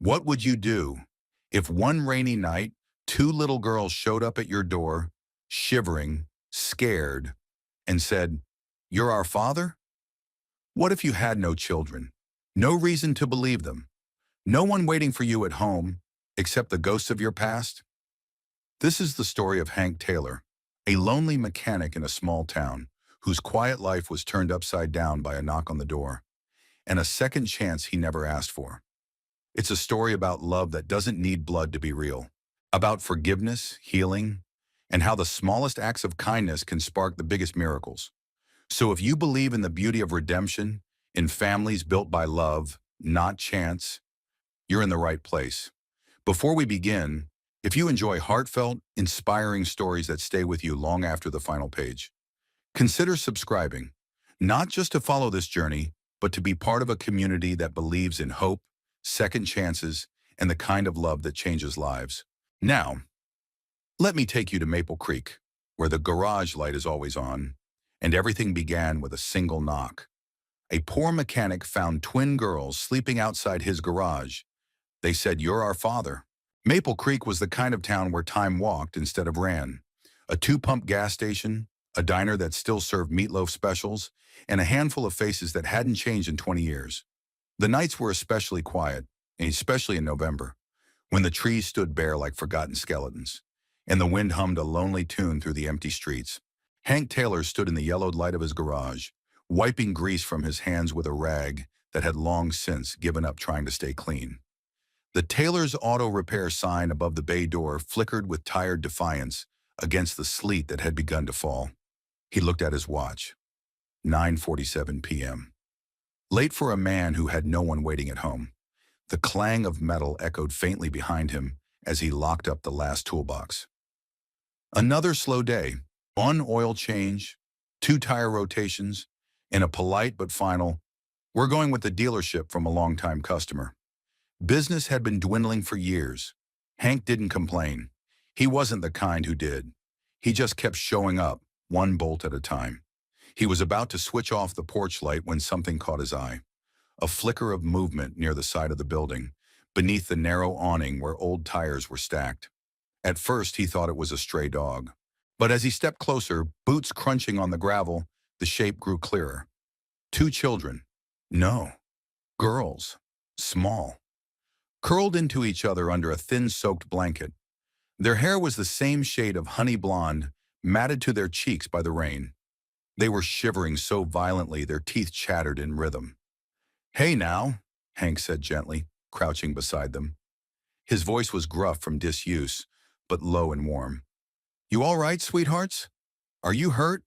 What would you do if one rainy night, two little girls showed up at your door, shivering, scared, and said, "You're our father?" What if you had no children? No reason to believe them. No one waiting for you at home except the ghosts of your past? This is the story of Hank Taylor, a lonely mechanic in a small town whose quiet life was turned upside down by a knock on the door and a second chance he never asked for. It's a story about love that doesn't need blood to be real, about forgiveness, healing, and how the smallest acts of kindness can spark the biggest miracles. So if you believe in the beauty of redemption, in families built by love, not chance, you're in the right place. Before we begin, if you enjoy heartfelt, inspiring stories that stay with you long after the final page, consider subscribing, not just to follow this journey, but to be part of a community that believes in hope, second chances, and the kind of love that changes lives. Now, let me take you to Maple Creek, where the garage light is always on, and everything began with a single knock. A poor mechanic found twin girls sleeping outside his garage. They said, "You're our father." Maple Creek was the kind of town where time walked instead of ran. A two-pump gas station, a diner that still served meatloaf specials, and a handful of faces that hadn't changed in 20 years. The nights were especially quiet, and especially in November, when the trees stood bare like forgotten skeletons, and the wind hummed a lonely tune through the empty streets. Hank Taylor stood in the yellowed light of his garage, wiping grease from his hands with a rag that had long since given up trying to stay clean. The Taylor's Auto Repair sign above the bay door flickered with tired defiance against the sleet that had begun to fall. He looked at his watch. 9:47 p.m. Late for a man who had no one waiting at home. The clang of metal echoed faintly behind him as he locked up the last toolbox. Another slow day. One oil change, two tire rotations, and a polite but final, "We're going with the dealership," from a longtime customer. Business had been dwindling for years. Hank didn't complain. He wasn't the kind who did. He just kept showing up, one bolt at a time. He was about to switch off the porch light when something caught his eye. A flicker of movement near the side of the building, beneath the narrow awning where old tires were stacked. At first, he thought it was a stray dog. But as he stepped closer, boots crunching on the gravel, the shape grew clearer. Two children. No. Girls. Small. Curled into each other under a thin soaked blanket. Their hair was the same shade of honey blonde, matted to their cheeks by the rain. They were shivering so violently their teeth chattered in rhythm. "Hey now," Hank said gently, crouching beside them. His voice was gruff from disuse, but low and warm. "You all right, sweethearts? Are you hurt?"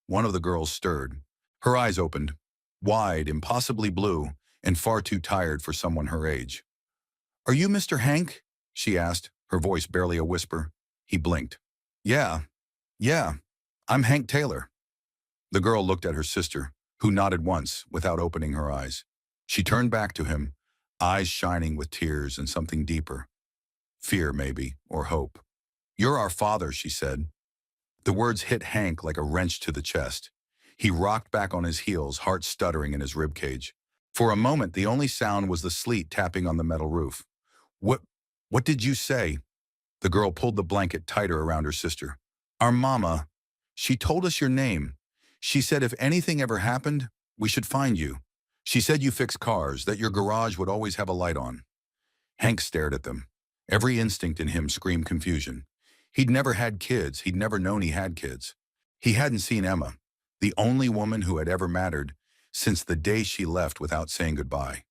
One of the girls stirred. Her eyes opened, wide, impossibly blue, and far too tired for someone her age. "Are you Mr. Hank?" she asked, her voice barely a whisper. He blinked. Yeah, I'm Hank Taylor." The girl looked at her sister, who nodded once without opening her eyes. She turned back to him, eyes shining with tears and something deeper. Fear, maybe, or hope. "You're our father," she said. The words hit Hank like a wrench to the chest. He rocked back on his heels, heart stuttering in his ribcage. For a moment, the only sound was the sleet tapping on the metal roof. What, what did you say?" The girl pulled the blanket tighter around her sister. "Our mama. She told us your name. She said if anything ever happened, we should find you. She said you fix cars, that your garage would always have a light on." Hank stared at them. Every instinct in him screamed confusion. He'd never had kids. He'd never known he had kids. He hadn't seen Emma, the only woman who had ever mattered, since the day she left without saying goodbye.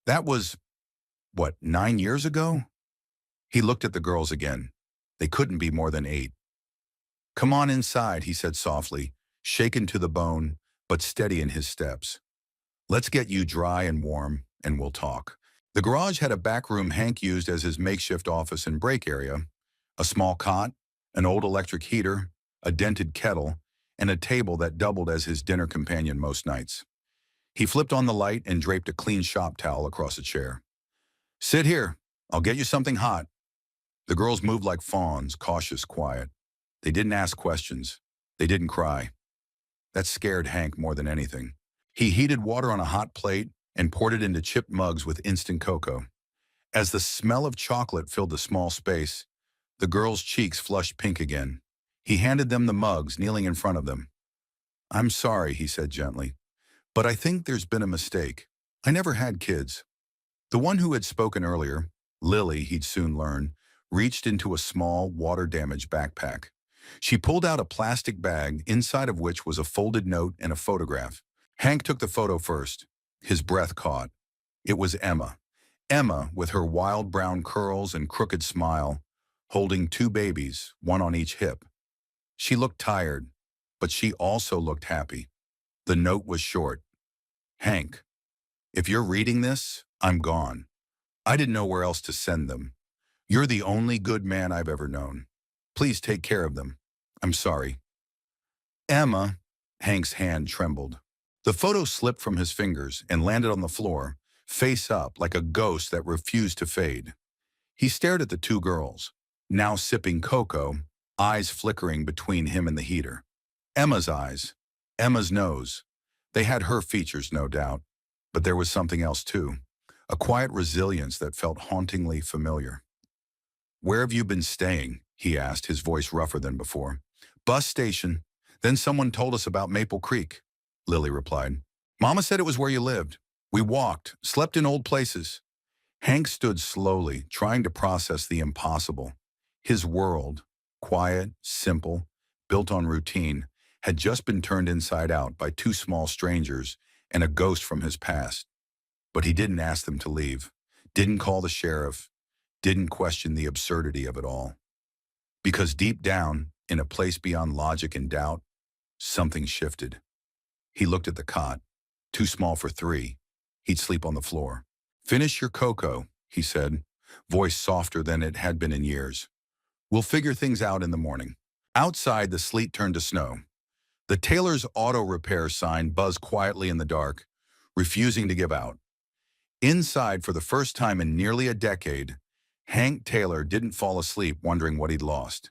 That was, what, 9 years ago? He looked at the girls again. They couldn't be more than 8. "Come on inside," he said softly, shaken to the bone, but steady in his steps. "Let's get you dry and warm, and we'll talk." The garage had a back room Hank used as his makeshift office and break area, a small cot, an old electric heater, a dented kettle, and a table that doubled as his dinner companion most nights. He flipped on the light and draped a clean shop towel across a chair. "Sit here. I'll get you something hot." The girls moved like fawns, cautious, quiet. They didn't ask questions. They didn't cry. That scared Hank more than anything. He heated water on a hot plate and poured it into chipped mugs with instant cocoa. As the smell of chocolate filled the small space, the girl's cheeks flushed pink again. He handed them the mugs, kneeling in front of them. "I'm sorry," he said gently, "but I think there's been a mistake. I never had kids." The one who had spoken earlier, Lily, he'd soon learn, reached into a small, water-damaged backpack. She pulled out a plastic bag, inside of which was a folded note and a photograph. Hank took the photo first. His breath caught. It was Emma. Emma, with her wild brown curls and crooked smile, holding two babies, one on each hip. She looked tired, but she also looked happy. The note was short. "Hank, if you're reading this, I'm gone. I didn't know where else to send them. You're the only good man I've ever known. Please take care of them. I'm sorry." "Emma," Hank's hand trembled. The photo slipped from his fingers and landed on the floor, face up like a ghost that refused to fade. He stared at the two girls, now sipping cocoa, eyes flickering between him and the heater. Emma's eyes, Emma's nose. They had her features, no doubt, but there was something else too, a quiet resilience that felt hauntingly familiar. "Where have you been staying?" he asked, his voice rougher than before. "Bus station. Then someone told us about Maple Creek," Lily replied. "Mama said it was where you lived. We walked, slept in old places." Hank stood slowly, trying to process the impossible. His world, quiet, simple, built on routine, had just been turned inside out by two small strangers and a ghost from his past. But he didn't ask them to leave, didn't call the sheriff, didn't question the absurdity of it all. Because deep down, in a place beyond logic and doubt, something shifted. He looked at the cot, too small for three. He'd sleep on the floor. "Finish your cocoa," he said, voice softer than it had been in years. "We'll figure things out in the morning." Outside, the sleet turned to snow. The Taylor's auto repair sign buzzed quietly in the dark, refusing to give out. Inside, for the first time in nearly a decade, Hank Taylor didn't fall asleep wondering what he'd lost.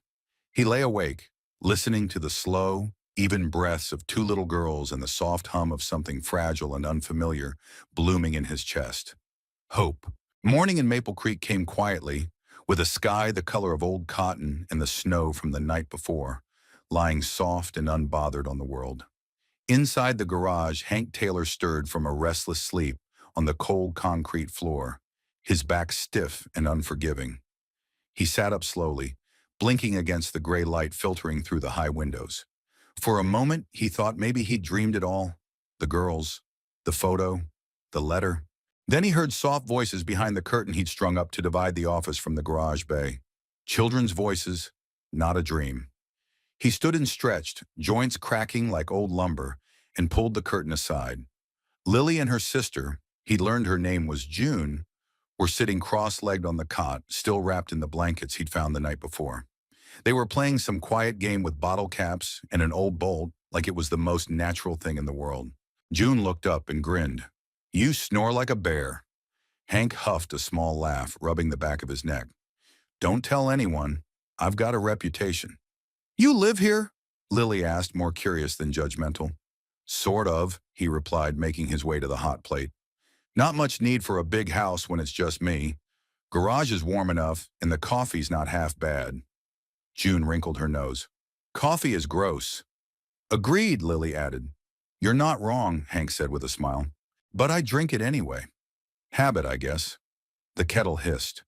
He lay awake, listening to the slow, even breaths of two little girls and the soft hum of something fragile and unfamiliar blooming in his chest. Hope. Morning in Maple Creek came quietly, with a sky the color of old cotton and the snow from the night before, lying soft and unbothered on the world. Inside the garage, Hank Taylor stirred from a restless sleep on the cold concrete floor, his back stiff and unforgiving. He sat up slowly, blinking against the gray light filtering through the high windows. For a moment, he thought maybe he'd dreamed it all. The girls, the photo, the letter. Then he heard soft voices behind the curtain he'd strung up to divide the office from the garage bay. Children's voices, not a dream. He stood and stretched, joints cracking like old lumber, and pulled the curtain aside. Lily and her sister, he'd learned her name was June, were sitting cross-legged on the cot, still wrapped in the blankets he'd found the night before. They were playing some quiet game with bottle caps and an old bolt like it was the most natural thing in the world. June looked up and grinned. "You snore like a bear." Hank huffed a small laugh, rubbing the back of his neck. "Don't tell anyone. I've got a reputation." "You live here?" Lily asked, more curious than judgmental. "Sort of," he replied, making his way to the hot plate. "Not much need for a big house when it's just me. Garage is warm enough, and the coffee's not half bad." June wrinkled her nose. "Coffee is gross." "Agreed," Lily added. "You're not wrong," Hank said with a smile. "But I drink it anyway. Habit, I guess." The kettle hissed.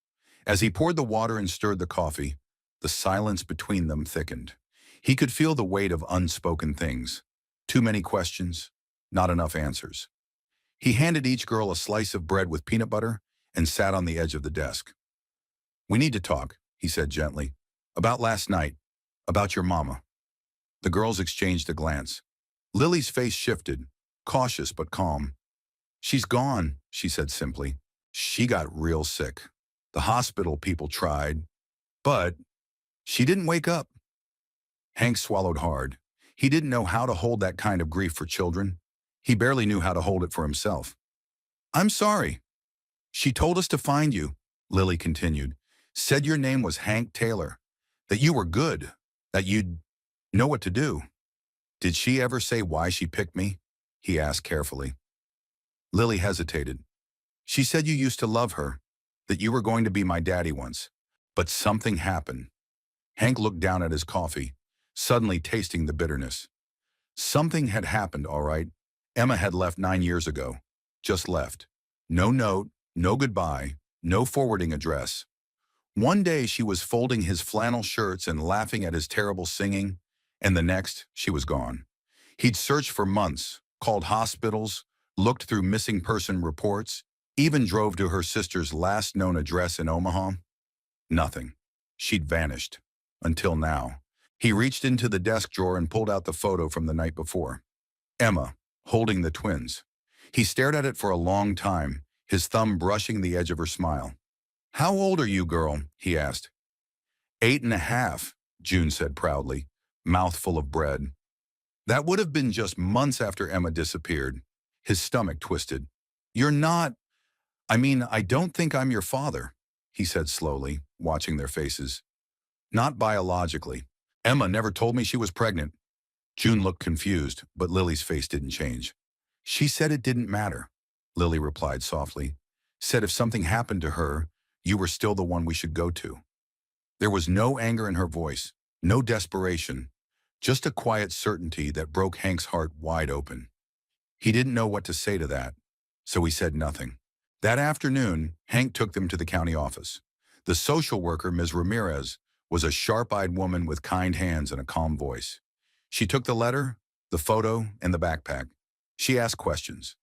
As he poured the water and stirred the coffee, the silence between them thickened. He could feel the weight of unspoken things. Too many questions, not enough answers. He handed each girl a slice of bread with peanut butter and sat on the edge of the desk. "We need to talk," he said gently. "About last night. About your mama." The girls exchanged a glance. Lily's face shifted, cautious but calm. "She's gone," she said simply. "She got real sick. The hospital people tried, but she didn't wake up." Hank swallowed hard. He didn't know how to hold that kind of grief for children. He barely knew how to hold it for himself. "I'm sorry. She told us to find you," Lily continued. "Said your name was Hank Taylor, that you were good, that you'd know what to do." "Did she ever say why she picked me?" he asked carefully. Lily hesitated. "She said you used to love her, that you were going to be my daddy once. But something happened. Hank looked down at his coffee, suddenly tasting the bitterness. Something had happened, all right. Emma had left 9 years ago. Just left. No note, no goodbye, no forwarding address. One day she was folding his flannel shirts and laughing at his terrible singing, and the next she was gone. He'd searched for months, called hospitals, looked through missing person reports, even drove to her sister's last known address in Omaha. Nothing. She'd vanished. Until now. He reached into the desk drawer and pulled out the photo from the night before. Emma, holding the twins. He stared at it for a long time, his thumb brushing the edge of her smile. "How old are you, girl?" he asked. 8.5, June said proudly, mouth full of bread. That would have been just months after Emma disappeared. His stomach twisted. "You're not... I don't think I'm your father," he said slowly, watching their faces. "Not biologically. Emma never told me she was pregnant." June looked confused, but Lily's face didn't change. "She said it didn't matter," Lily replied softly. "Said if something happened to her, you were still the one we should go to." There was no anger in her voice, no desperation, just a quiet certainty that broke Hank's heart wide open. He didn't know what to say to that, so he said nothing. That afternoon, Hank took them to the county office. The social worker, Ms. Ramirez, was a sharp-eyed woman with kind hands and a calm voice. She took the letter, the photo, and the backpack. She asked questions.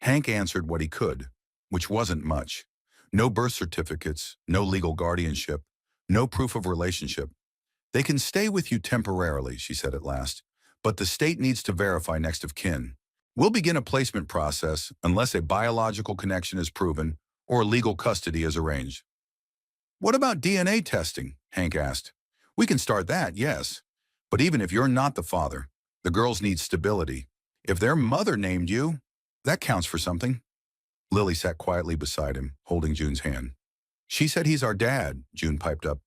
Hank answered what he could, which wasn't much. No birth certificates, no legal guardianship, no proof of relationship. "They can stay with you temporarily," she said at last, "but the state needs to verify next of kin. We'll begin a placement process unless a biological connection is proven or legal custody is arranged." "What about DNA testing?" Hank asked. "We can start that, yes. But even if you're not the father, the girls need stability. If their mother named you, that counts for something." Lily sat quietly beside him, holding June's hand. "She said he's our dad," June piped up,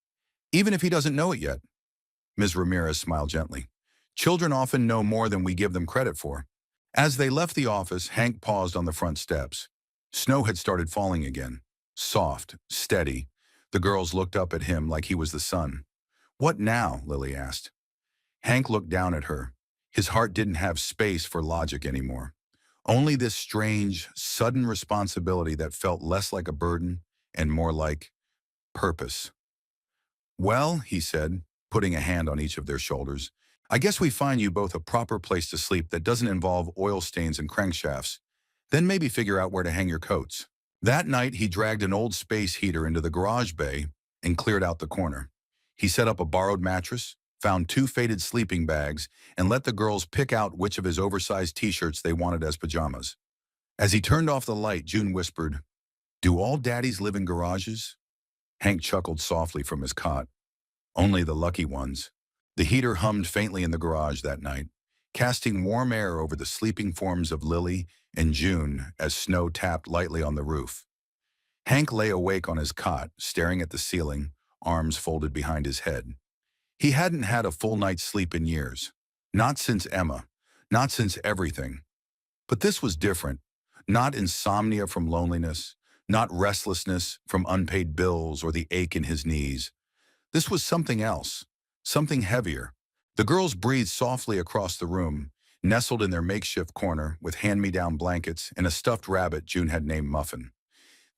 "even if he doesn't know it yet." Ms. Ramirez smiled gently. "Children often know more than we give them credit for." As they left the office, Hank paused on the front steps. Snow had started falling again. Soft, steady. The girls looked up at him like he was the sun. "What now?" Lily asked. Hank looked down at her. His heart didn't have space for logic anymore. Only this strange, sudden responsibility that felt less like a burden and more like purpose. "Well," he said, putting a hand on each of their shoulders, "I guess we find you both a proper place to sleep that doesn't involve oil stains and crankshafts. Then maybe figure out where to hang your coats." That night, he dragged an old space heater into the garage bay and cleared out the corner. He set up a borrowed mattress, found 2 faded sleeping bags, and let the girls pick out which of his oversized t-shirts they wanted as pajamas. As he turned off the light, June whispered, "Do all daddies live in garages?" Hank chuckled softly from his cot. "Only the lucky ones." The heater hummed faintly in the garage that night, casting warm air over the sleeping forms of Lily and June as snow tapped lightly on the roof. Hank lay awake on his cot, staring at the ceiling, arms folded behind his head. He hadn't had a full night's sleep in years. Not since Emma. Not since everything. But this was different. Not insomnia from loneliness. Not restlessness from unpaid bills or the ache in his knees. This was something else. Something heavier. The girls breathed softly across the room, nestled in their makeshift corner with hand-me-down blankets and a stuffed rabbit June had named Muffin.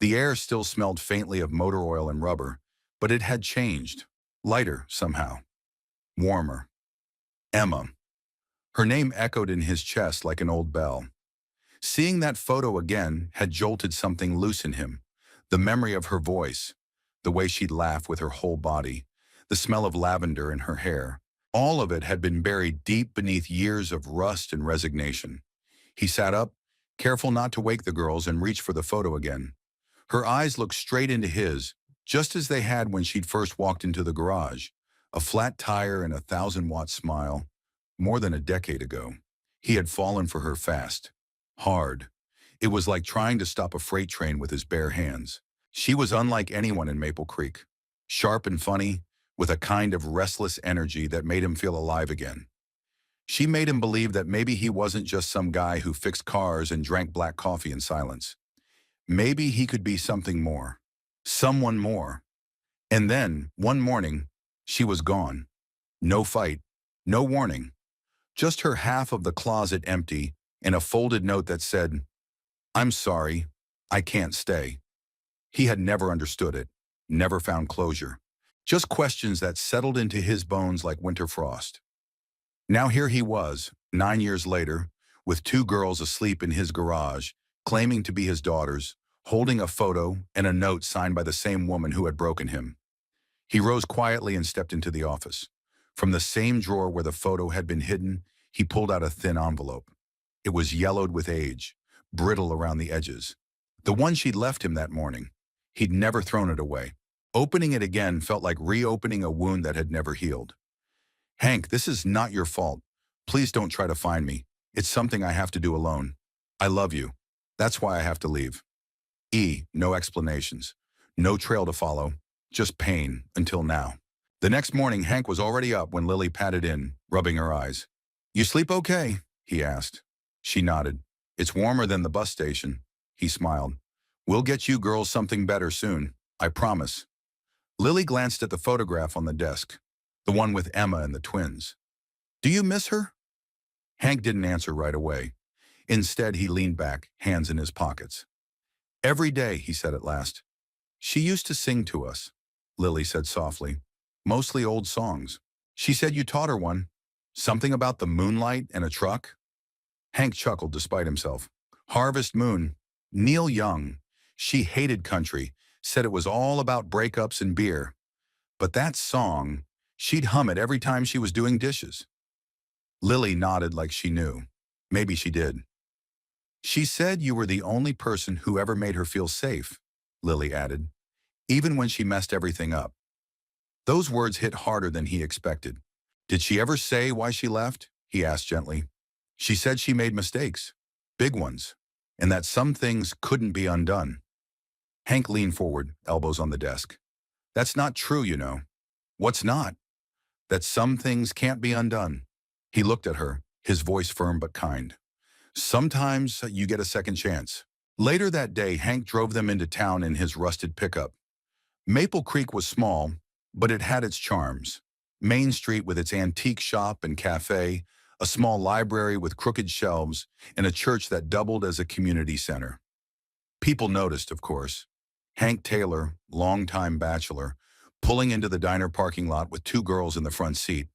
The air still smelled faintly of motor oil and rubber, but it had changed. Lighter, somehow. Warmer. Emma. Her name echoed in his chest like an old bell. Seeing that photo again had jolted something loose in him. The memory of her voice, the way she'd laugh with her whole body, the smell of lavender in her hair. All of it had been buried deep beneath years of rust and resignation. He sat up, careful not to wake the girls, and reached for the photo again. Her eyes looked straight into his, just as they had when she'd first walked into the garage. A flat tire and a 1,000-watt smile. More than a decade ago. He had fallen for her fast. Hard. It was like trying to stop a freight train with his bare hands. She was unlike anyone in Maple Creek. Sharp and funny, with a kind of restless energy that made him feel alive again. She made him believe that maybe he wasn't just some guy who fixed cars and drank black coffee in silence. Maybe he could be something more. Someone more. And then, one morning, she was gone. No fight, no warning. Just her half of the closet empty and a folded note that said, "I'm sorry, I can't stay." He had never understood it, never found closure. Just questions that settled into his bones like winter frost. Now here he was, 9 years later, with two girls asleep in his garage, claiming to be his daughters, holding a photo and a note signed by the same woman who had broken him. He rose quietly and stepped into the office. From the same drawer where the photo had been hidden, he pulled out a thin envelope. It was yellowed with age, brittle around the edges. The one she'd left him that morning. He'd never thrown it away. Opening it again felt like reopening a wound that had never healed. "Hank, this is not your fault. Please don't try to find me. It's something I have to do alone. I love you. That's why I have to leave." No explanations. No trail to follow. Just pain, until now. The next morning, Hank was already up when Lily patted in, rubbing her eyes. "You sleep okay?" he asked. She nodded. "It's warmer than the bus station." He smiled. "We'll get you girls something better soon. I promise." Lily glanced at the photograph on the desk, the one with Emma and the twins. "Do you miss her?" Hank didn't answer right away. Instead, he leaned back, hands in his pockets. "Every day," he said at last. "She used to sing to us," Lily said softly. "Mostly old songs. She said you taught her one. Something about the moonlight and a truck?" Hank chuckled despite himself. "Harvest Moon. Neil Young. She hated country, said it was all about breakups and beer. But that song, she'd hum it every time she was doing dishes." Lily nodded like she knew. Maybe she did. "She said you were the only person who ever made her feel safe," Lily added, "even when she messed everything up." Those words hit harder than he expected. "Did she ever say why she left?" he asked gently. "She said she made mistakes, big ones, and that some things couldn't be undone." Hank leaned forward, elbows on the desk. "That's not true, you know." "What's not?" "That some things can't be undone." He looked at her, his voice firm but kind. "Sometimes you get a second chance." Later that day, Hank drove them into town in his rusted pickup. Maple Creek was small, but it had its charms. Main Street with its antique shop and cafe, a small library with crooked shelves, and a church that doubled as a community center. People noticed, of course. Hank Taylor, longtime bachelor, pulling into the diner parking lot with two girls in the front seat.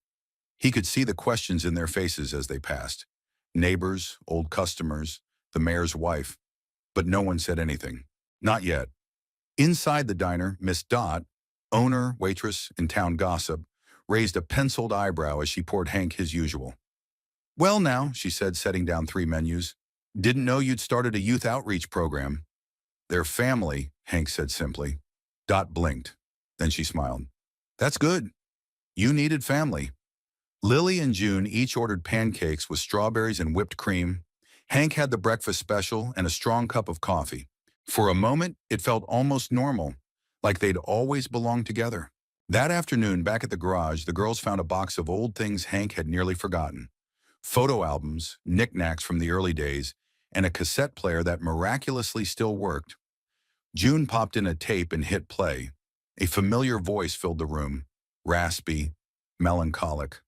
He could see the questions in their faces as they passed. Neighbors, old customers, the mayor's wife. But no one said anything. Not yet. Inside the diner, Miss Dot, owner, waitress, and town gossip, raised a penciled eyebrow as she poured Hank his usual. "Well now," she said, setting down 3 menus. "Didn't know you'd started a youth outreach program." "Their family," Hank said simply. Dot blinked. Then she smiled. "That's good. You needed family." Lily and June each ordered pancakes with strawberries and whipped cream. Hank had the breakfast special and a strong cup of coffee. For a moment, it felt almost normal, like they'd always belonged together. That afternoon, back at the garage, the girls found a box of old things Hank had nearly forgotten. Photo albums, knickknacks from the early days, and a cassette player that miraculously still worked. June popped in a tape and hit play. A familiar voice filled the room, raspy, melancholic.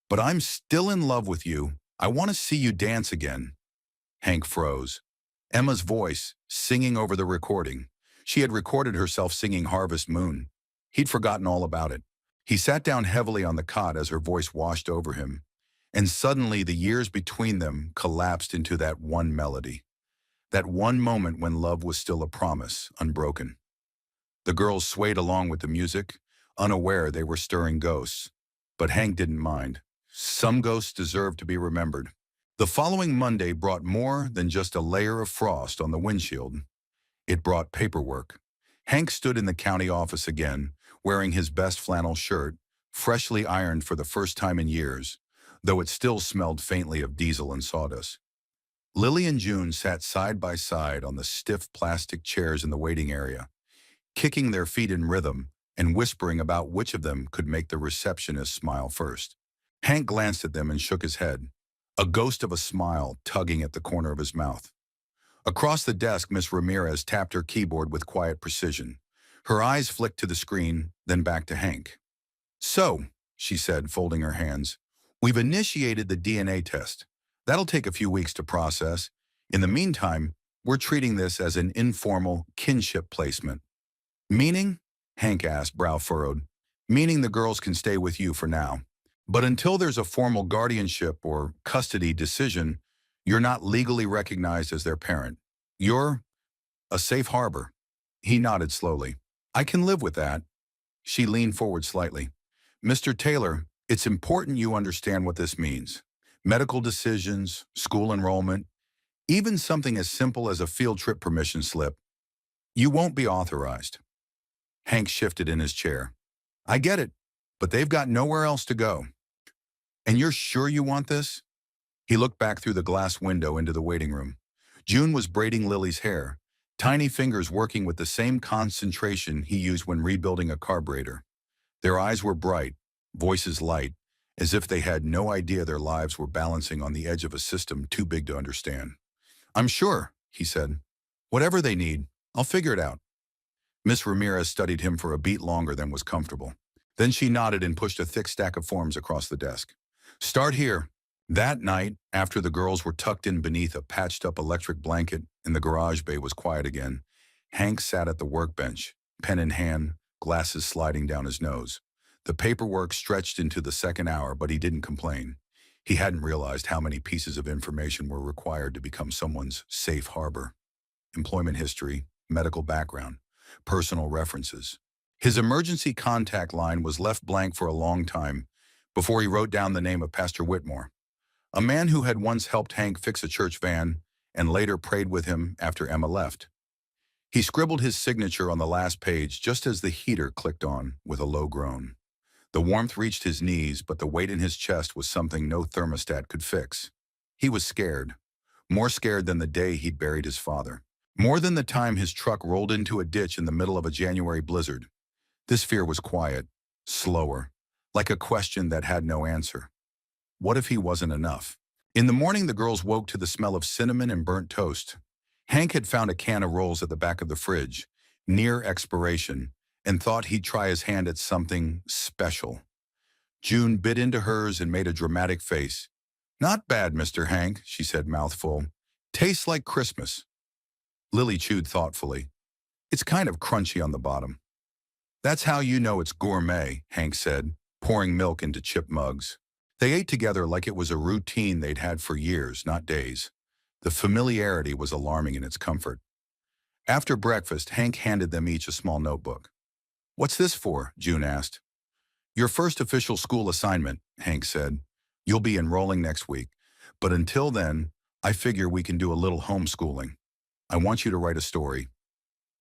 "But I'm still in love with you. I want to see you dance again." Hank froze. Emma's voice, singing over the recording. She had recorded herself singing Harvest Moon. He'd forgotten all about it. He sat down heavily on the cot as her voice washed over him. And suddenly the years between them collapsed into that one melody. That one moment when love was still a promise, unbroken. The girls swayed along with the music, unaware they were stirring ghosts. But Hank didn't mind. Some ghosts deserved to be remembered. The following Monday brought more than just a layer of frost on the windshield. It brought paperwork. Hank stood in the county office again, wearing his best flannel shirt, freshly ironed for the first time in years, though it still smelled faintly of diesel and sawdust. Lily and June sat side by side on the stiff plastic chairs in the waiting area, kicking their feet in rhythm and whispering about which of them could make the receptionist smile first. Hank glanced at them and shook his head, a ghost of a smile tugging at the corner of his mouth. Across the desk, Miss Ramirez tapped her keyboard with quiet precision. Her eyes flicked to the screen, then back to Hank. So, she said, folding her hands, we've initiated the DNA test. That'll take a few weeks to process. In the meantime, we're treating this as an informal kinship placement. Meaning? Hank asked, brow furrowed. Meaning the girls can stay with you for now. But until there's a formal guardianship or custody decision, you're not legally recognized as their parent. You're a safe harbor. He nodded slowly. I can live with that. She leaned forward slightly. Mr. Taylor, it's important you understand what this means. Medical decisions, school enrollment, even something as simple as a field trip permission slip. You won't be authorized. Hank shifted in his chair. I get it, but they've got nowhere else to go. And you're sure you want this? He looked back through the glass window into the waiting room. June was braiding Lily's hair, tiny fingers working with the same concentration he used when rebuilding a carburetor. Their eyes were bright, voices light, as if they had no idea their lives were balancing on the edge of a system too big to understand. I'm sure, he said. Whatever they need, I'll figure it out. Miss Ramirez studied him for a beat longer than was comfortable. Then she nodded and pushed a thick stack of forms across the desk. Start here. That night, after the girls were tucked in beneath a patched-up electric blanket and the garage bay was quiet again, Hank sat at the workbench, pen in hand, glasses sliding down his nose. The paperwork stretched into the second hour, but he didn't complain. He hadn't realized how many pieces of information were required to become someone's safe harbor. Employment history, medical background, personal references. His emergency contact line was left blank for a long time before he wrote down the name of Pastor Whitmore, a man who had once helped Hank fix a church van and later prayed with him after Emma left. He scribbled his signature on the last page just as the heater clicked on with a low groan. The warmth reached his knees, but the weight in his chest was something no thermostat could fix. He was scared, more scared than the day he'd buried his father, more than the time his truck rolled into a ditch in the middle of a January blizzard. This fear was quiet, slower, like a question that had no answer. What if he wasn't enough? In the morning, the girls woke to the smell of cinnamon and burnt toast. Hank had found a can of rolls at the back of the fridge, near expiration, and thought he'd try his hand at something special. June bit into hers and made a dramatic face. Not bad, Mr. Hank, she said, mouthful. Tastes like Christmas. Lily chewed thoughtfully. It's kind of crunchy on the bottom. That's how you know it's gourmet, Hank said, pouring milk into chip mugs. They ate together like it was a routine they'd had for years, not days. The familiarity was alarming in its comfort. After breakfast, Hank handed them each a small notebook. What's this for? June asked. Your first official school assignment, Hank said. You'll be enrolling next week. But until then, I figure we can do a little homeschooling. I want you to write a story.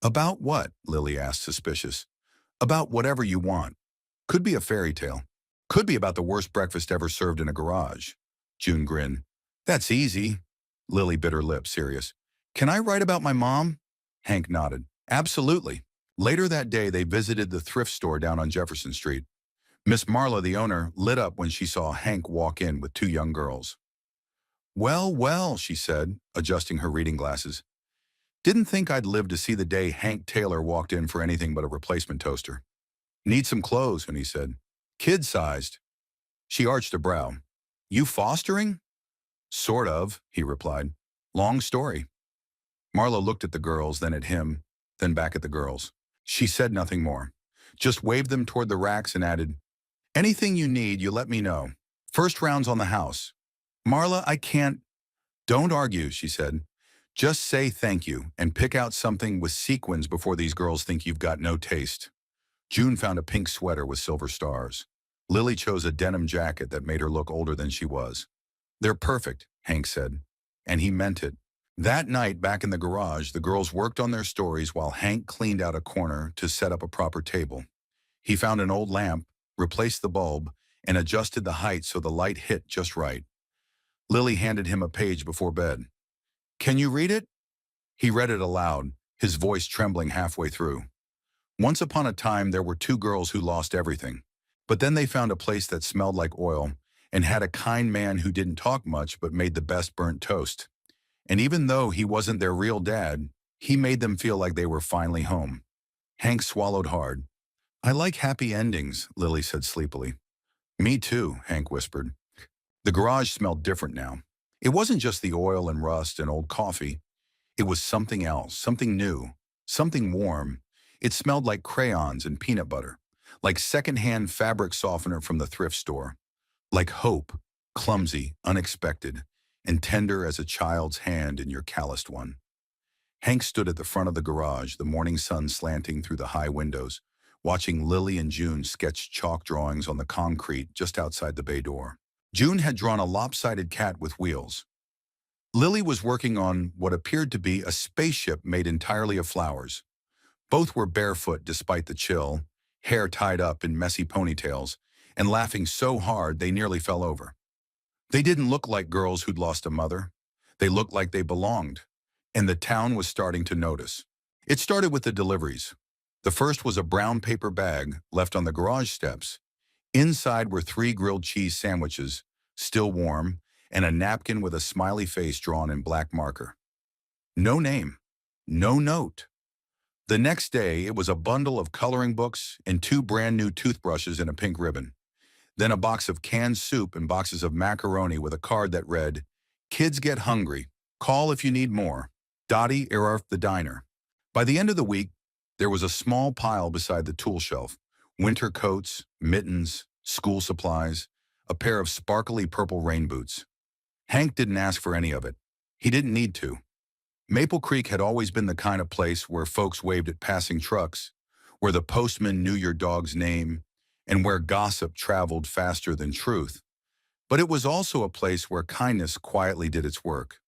About what? Lily asked, suspicious. About whatever you want. Could be a fairy tale. Could be about the worst breakfast ever served in a garage. June grinned. That's easy. Lily bit her lip, serious. Can I write about my mom? Hank nodded. Absolutely. Later that day, they visited the thrift store down on Jefferson Street. Miss Marla, the owner, lit up when she saw Hank walk in with two young girls. Well, well, she said, adjusting her reading glasses. Didn't think I'd live to see the day Hank Taylor walked in for anything but a replacement toaster. Need some clothes, and he said. Kid-sized. She arched a brow. You fostering? Sort of, he replied. Long story. Marla looked at the girls, then at him, then back at the girls. She said nothing more, just waved them toward the racks and added, anything you need, you let me know. First round's on the house. Marla, I can't. Don't argue, she said. Just say thank you and pick out something with sequins before these girls think you've got no taste. June found a pink sweater with silver stars. Lily chose a denim jacket that made her look older than she was. They're perfect, Hank said, and he meant it. That night, back in the garage, the girls worked on their stories while Hank cleaned out a corner to set up a proper table. He found an old lamp, replaced the bulb, and adjusted the height so the light hit just right. Lily handed him a page before bed. Can you read it? He read it aloud, his voice trembling halfway through. Once upon a time, there were two girls who lost everything. But then they found a place that smelled like oil and had a kind man who didn't talk much but made the best burnt toast. And even though he wasn't their real dad, he made them feel like they were finally home. Hank swallowed hard. I like happy endings, Lily said sleepily. Me too, Hank whispered. The garage smelled different now. It wasn't just the oil and rust and old coffee. It was something else, something new, something warm. It smelled like crayons and peanut butter, like secondhand fabric softener from the thrift store, like hope, clumsy, unexpected, and tender as a child's hand in your calloused one. Hank stood at the front of the garage, the morning sun slanting through the high windows, watching Lily and June sketch chalk drawings on the concrete just outside the bay door. June had drawn a lopsided cat with wheels. Lily was working on what appeared to be a spaceship made entirely of flowers. Both were barefoot despite the chill, hair tied up in messy ponytails, and laughing so hard they nearly fell over. They didn't look like girls who'd lost a mother. They looked like they belonged, and the town was starting to notice. It started with the deliveries. The first was a brown paper bag left on the garage steps. Inside were 3 grilled cheese sandwiches, still warm, and a napkin with a smiley face drawn in black marker. No name, no note. The next day, it was a bundle of coloring books and 2 brand new toothbrushes in a pink ribbon. Then a box of canned soup and boxes of macaroni with a card that read, "Kids get hungry. Call if you need more. Dottie Erarth the Diner." By the end of the week, there was a small pile beside the tool shelf. Winter coats, mittens, school supplies, a pair of sparkly purple rain boots. Hank didn't ask for any of it. He didn't need to. Maple Creek had always been the kind of place where folks waved at passing trucks, where the postman knew your dog's name, and where gossip traveled faster than truth. But it was also a place where kindness quietly did its work.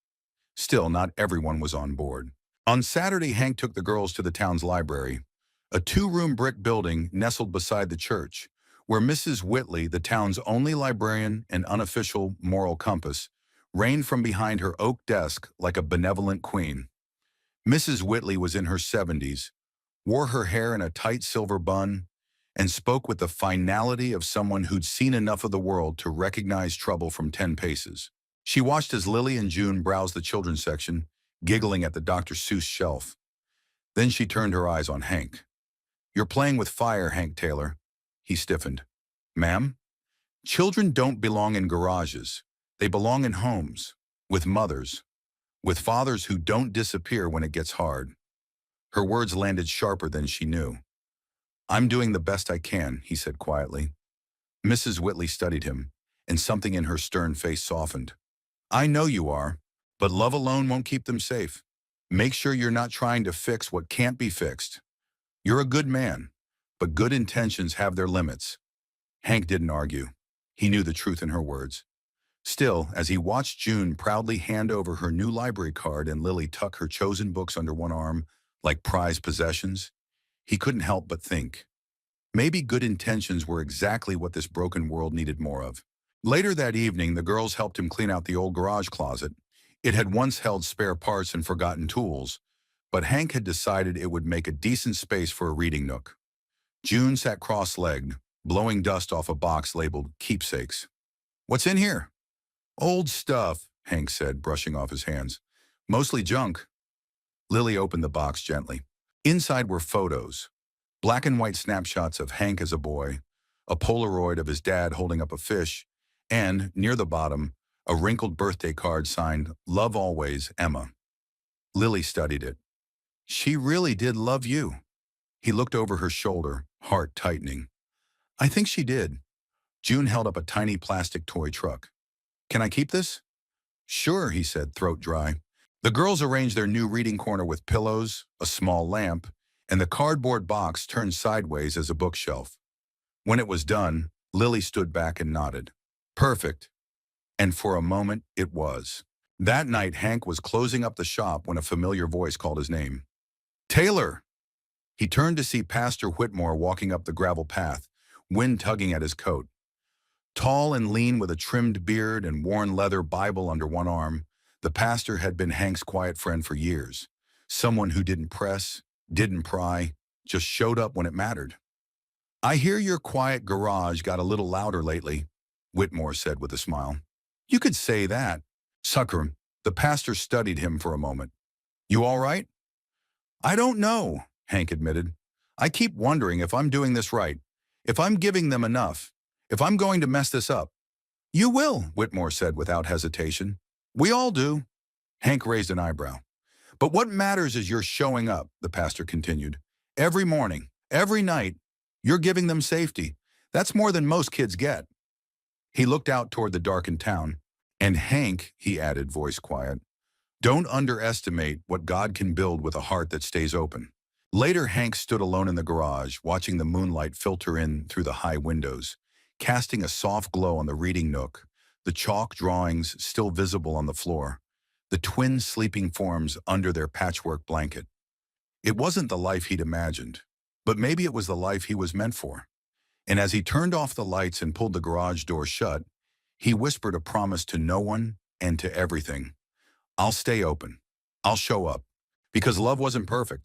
Still, not everyone was on board. On Saturday, Hank took the girls to the town's library, a 2-room brick building nestled beside the church, where Mrs. Whitley, the town's only librarian and unofficial moral compass, reigned from behind her oak desk like a benevolent queen. Mrs. Whitley was in her 70s, wore her hair in a tight silver bun, and spoke with the finality of someone who'd seen enough of the world to recognize trouble from 10 paces. She watched as Lily and June browsed the children's section, giggling at the Dr. Seuss shelf. Then she turned her eyes on Hank. "You're playing with fire, Hank Taylor." He stiffened. "Ma'am? Children don't belong in garages. They belong in homes, with mothers, with fathers who don't disappear when it gets hard." Her words landed sharper than she knew. "I'm doing the best I can," he said quietly. Mrs. Whitley studied him, and something in her stern face softened. "I know you are, but love alone won't keep them safe. Make sure you're not trying to fix what can't be fixed. You're a good man, but good intentions have their limits." Hank didn't argue. He knew the truth in her words. Still, as he watched June proudly hand over her new library card and Lily tuck her chosen books under one arm like prized possessions, he couldn't help but think, maybe good intentions were exactly what this broken world needed more of. Later that evening, the girls helped him clean out the old garage closet. It had once held spare parts and forgotten tools, but Hank had decided it would make a decent space for a reading nook. June sat cross-legged, blowing dust off a box labeled Keepsakes. "What's in here?" "Old stuff," Hank said, brushing off his hands. "Mostly junk." Lily opened the box gently. Inside were photos, black and white snapshots of Hank as a boy, a Polaroid of his dad holding up a fish, and, near the bottom, a wrinkled birthday card signed, "Love always, Emma." Lily studied it. She really did love you. He looked over her shoulder, heart tightening. "I think she did." June held up a tiny plastic toy truck. "Can I keep this?" "Sure," he said, throat dry. The girls arranged their new reading corner with pillows, a small lamp, and the cardboard box turned sideways as a bookshelf. When it was done, Lily stood back and nodded. "Perfect." And for a moment, it was. That night, Hank was closing up the shop when a familiar voice called his name. "Taylor!" He turned to see Pastor Whitmore walking up the gravel path, wind tugging at his coat. Tall and lean with a trimmed beard and worn leather Bible under one arm, the pastor had been Hank's quiet friend for years. Someone who didn't press, didn't pry, just showed up when it mattered. "I hear your quiet garage got a little louder lately," Whitmore said with a smile. "You could say that." "Sucker." The pastor studied him for a moment. "You all right?" "I don't know," Hank admitted. I keep wondering if I'm doing this right, if I'm giving them enough, if I'm going to mess this up. You will, Whitmore said without hesitation. We all do. Hank raised an eyebrow. But what matters is you're showing up, the pastor continued. Every morning, every night, you're giving them safety. That's more than most kids get. He looked out toward the darkened town. And Hank, he added, voice quiet, don't underestimate what God can build with a heart that stays open. Later, Hank stood alone in the garage, watching the moonlight filter in through the high windows, casting a soft glow on the reading nook, the chalk drawings still visible on the floor, the twin sleeping forms under their patchwork blanket. It wasn't the life he'd imagined, but maybe it was the life he was meant for. And as he turned off the lights and pulled the garage door shut, he whispered a promise to no one and to everything. I'll stay open. I'll show up. Because love wasn't perfect.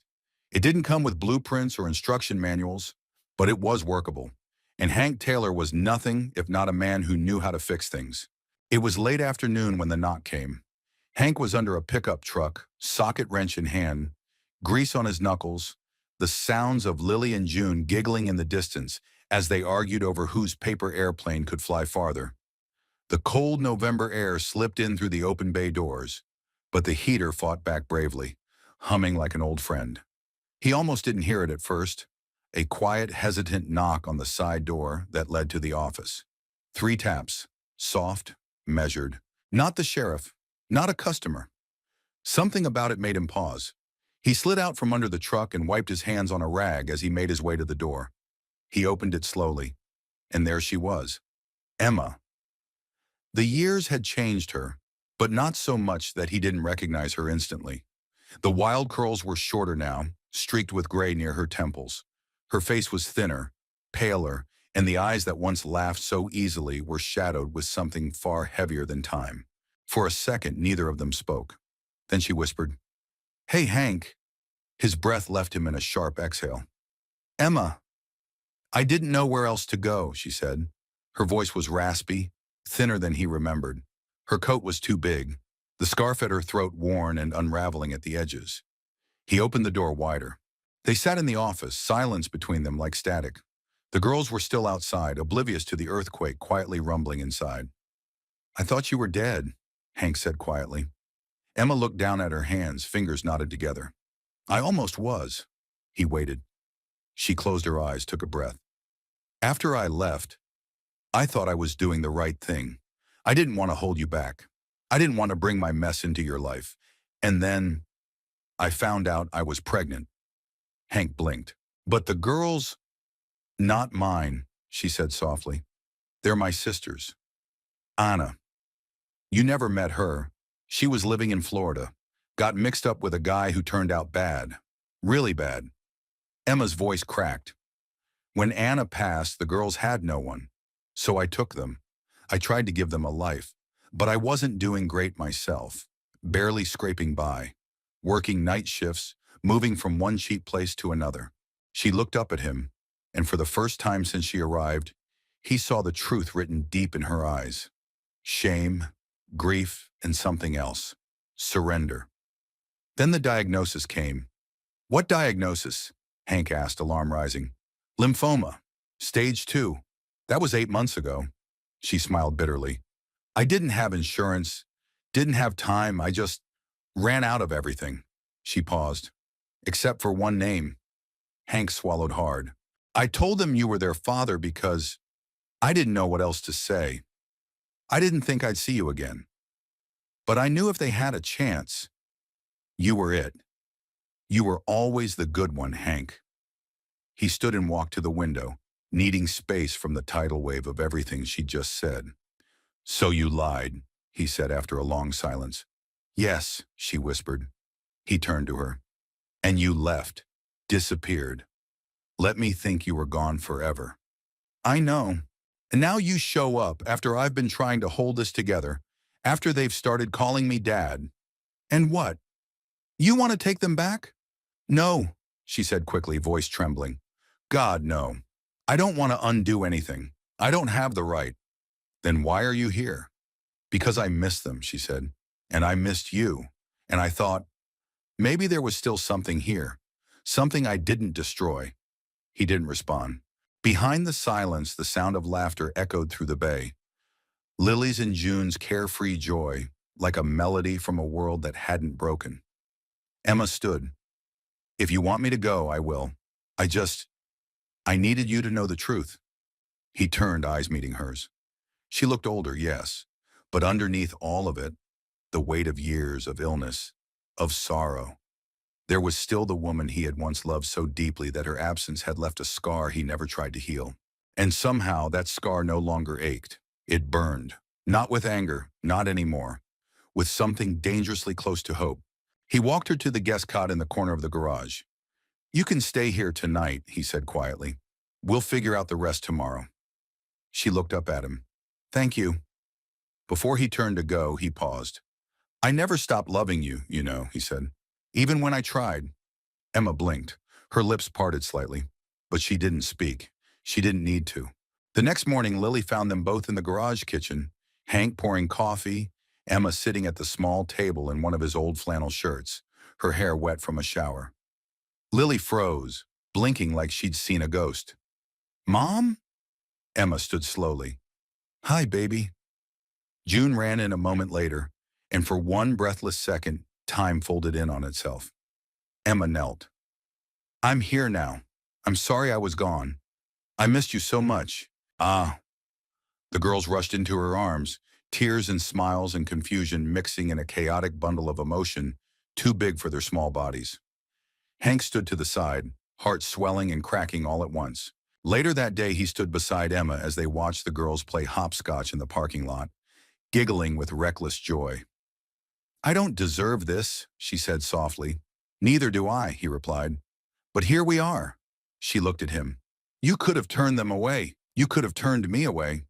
It didn't come with blueprints or instruction manuals, but it was workable. And Hank Taylor was nothing if not a man who knew how to fix things. It was late afternoon when the knock came. Hank was under a pickup truck, socket wrench in hand, grease on his knuckles, the sounds of Lily and June giggling in the distance as they argued over whose paper airplane could fly farther. The cold November air slipped in through the open bay doors, but the heater fought back bravely, humming like an old friend. He almost didn't hear it at first, a quiet, hesitant knock on the side door that led to the office. 3 taps, soft, measured. Not the sheriff, not a customer. Something about it made him pause. He slid out from under the truck and wiped his hands on a rag as he made his way to the door. He opened it slowly, and there she was, Emma. The years had changed her, but not so much that he didn't recognize her instantly. The wild curls were shorter now, streaked with gray near her temples. Her face was thinner, paler, and the eyes that once laughed so easily were shadowed with something far heavier than time. For a second, neither of them spoke. Then she whispered, Hey, Hank. His breath left him in a sharp exhale. Emma. I didn't know where else to go, she said. Her voice was raspy, thinner than he remembered. Her coat was too big, the scarf at her throat worn and unraveling at the edges. He opened the door wider. They sat in the office, silence between them like static. The girls were still outside, oblivious to the earthquake quietly rumbling inside. I thought you were dead, Hank said quietly. Emma looked down at her hands, fingers knotted together. I almost was. He waited. She closed her eyes, took a breath. After I left, I thought I was doing the right thing. I didn't want to hold you back. I didn't want to bring my mess into your life. And then I found out I was pregnant. Hank blinked. But the girls, not mine, she said softly. They're my sisters. Anna. You never met her. She was living in Florida. Got mixed up with a guy who turned out bad. Really bad. Emma's voice cracked. When Anna passed, the girls had no one. So I took them. I tried to give them a life. But I wasn't doing great myself. Barely scraping by. Working night shifts, moving from one cheap place to another. She looked up at him, and for the first time since she arrived, he saw the truth written deep in her eyes. Shame, grief, and something else. Surrender. Then the diagnosis came. What diagnosis? Hank asked, alarm rising. Lymphoma. Stage 2. That was 8 months ago. She smiled bitterly. I didn't have insurance, didn't have time, I just ran out of everything. She paused. Except for one name. Hank swallowed hard. I told them you were their father because I didn't know what else to say. I didn't think I'd see you again. But I knew if they had a chance, you were it. You were always the good one, Hank. He stood and walked to the window, needing space from the tidal wave of everything she'd just said. So you lied, he said after a long silence. Yes, she whispered. He turned to her. And you left, disappeared. Let me think you were gone forever. I know. And now you show up after I've been trying to hold this together, after they've started calling me Dad. And what? You want to take them back? No, she said quickly, voice trembling. God, no. I don't want to undo anything. I don't have the right. Then why are you here? Because I missed them, she said. And I missed you. And I thought, maybe there was still something here. Something I didn't destroy. He didn't respond. Behind the silence, the sound of laughter echoed through the bay. Lily's and June's carefree joy, like a melody from a world that hadn't broken. Emma stood. If you want me to go, I will. I needed you to know the truth. He turned, eyes meeting hers. She looked older, yes, but underneath all of it, the weight of years of illness, of sorrow. There was still the woman he had once loved so deeply that her absence had left a scar he never tried to heal. And somehow that scar no longer ached. It burned. Not with anger, not anymore. With something dangerously close to hope. He walked her to the guest cot in the corner of the garage. You can stay here tonight, he said quietly. We'll figure out the rest tomorrow. She looked up at him. Thank you. Before he turned to go, he paused. I never stopped loving you, you know, he said. Even when I tried. Emma blinked. Her lips parted slightly. But she didn't speak. She didn't need to. The next morning, Lily found them both in the garage kitchen, Hank pouring coffee, Emma sitting at the small table in one of his old flannel shirts, her hair wet from a shower. Lily froze, blinking like she'd seen a ghost. Mom? Emma stood slowly. Hi, baby. June ran in a moment later, and for one breathless second, time folded in on itself. Emma knelt. I'm here now. I'm sorry I was gone. I missed you so much. Ah. The girls rushed into her arms, tears and smiles and confusion mixing in a chaotic bundle of emotion too big for their small bodies. Hank stood to the side, heart swelling and cracking all at once. Later that day, he stood beside Emma as they watched the girls play hopscotch in the parking lot, giggling with reckless joy. I don't deserve this, she said softly. Neither do I, he replied. But here we are. She looked at him. You could have turned them away. You could have turned me away.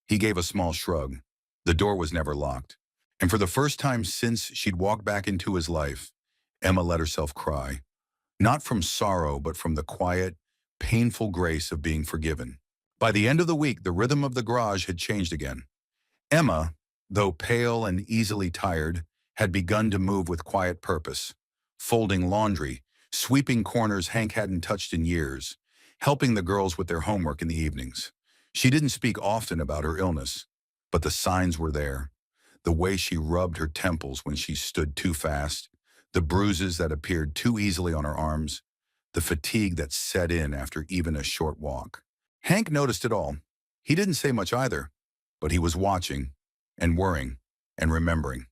He gave a small shrug. The door was never locked. And for the first time since she'd walked back into his life, Emma let herself cry. Not from sorrow, but from the quiet, painful grace of being forgiven. By the end of the week, the rhythm of the garage had changed again. Emma, though pale and easily tired, had begun to move with quiet purpose, folding laundry, sweeping corners Hank hadn't touched in years, helping the girls with their homework in the evenings. She didn't speak often about her illness, but the signs were there. The way she rubbed her temples when she stood too fast, the bruises that appeared too easily on her arms, the fatigue that set in after even a short walk. Hank noticed it all. He didn't say much either, but he was watching and worrying and remembering.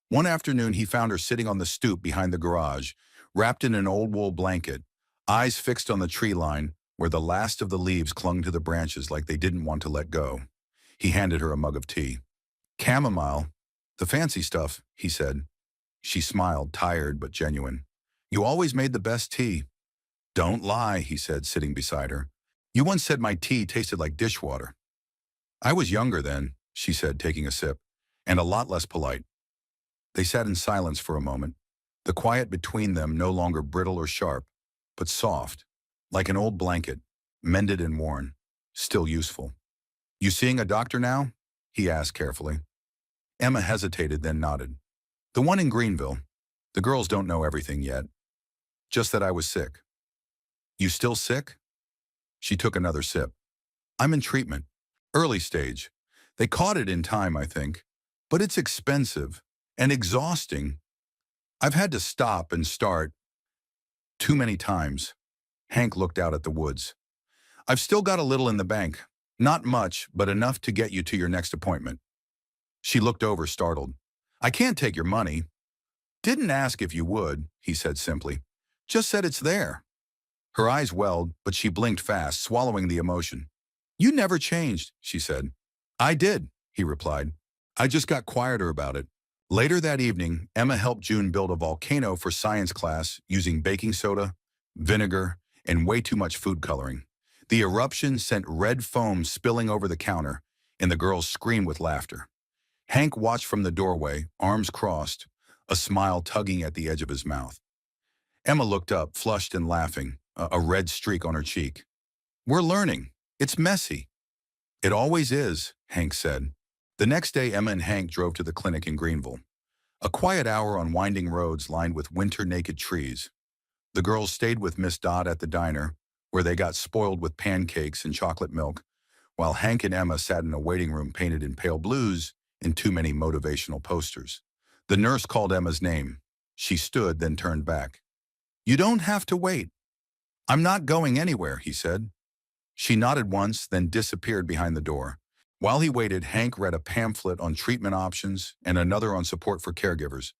One afternoon, he found her sitting on the stoop behind the garage, wrapped in an old wool blanket, eyes fixed on the tree line where the last of the leaves clung to the branches like they didn't want to let go. He handed her a mug of tea. Chamomile, the fancy stuff, he said. She smiled, tired but genuine. You always made the best tea. Don't lie, he said, sitting beside her. You once said my tea tasted like dishwater. I was younger then, she said, taking a sip, and a lot less polite. They sat in silence for a moment, the quiet between them no longer brittle or sharp, but soft, like an old blanket, mended and worn, still useful. You seeing a doctor now? He asked carefully. Emma hesitated, then nodded. The one in Greenville. The girls don't know everything yet. Just that I was sick. You still sick? She took another sip. I'm in treatment. Early stage. They caught it in time, I think. But it's expensive and exhausting. I've had to stop and start too many times. Hank looked out at the woods. I've still got a little in the bank. Not much, but enough to get you to your next appointment. She looked over, startled. I can't take your money. Didn't ask if you would, he said simply. Just said it's there. Her eyes welled, but she blinked fast, swallowing the emotion. You never changed, she said. I did, he replied. I just got quieter about it. Later that evening, Emma helped June build a volcano for science class using baking soda, vinegar, and way too much food coloring. The eruption sent red foam spilling over the counter, and the girls screamed with laughter. Hank watched from the doorway, arms crossed, a smile tugging at the edge of his mouth. Emma looked up, flushed and laughing, a red streak on her cheek. We're learning. It's messy. It always is, Hank said. The next day, Emma and Hank drove to the clinic in Greenville. A quiet hour on winding roads lined with winter-naked trees. The girls stayed with Miss Dodd at the diner, where they got spoiled with pancakes and chocolate milk, while Hank and Emma sat in a waiting room painted in pale blues and too many motivational posters. The nurse called Emma's name. She stood, then turned back. "You don't have to wait. I'm not going anywhere," he said. She nodded once, then disappeared behind the door. While he waited, Hank read a pamphlet on treatment options and another on support for caregivers.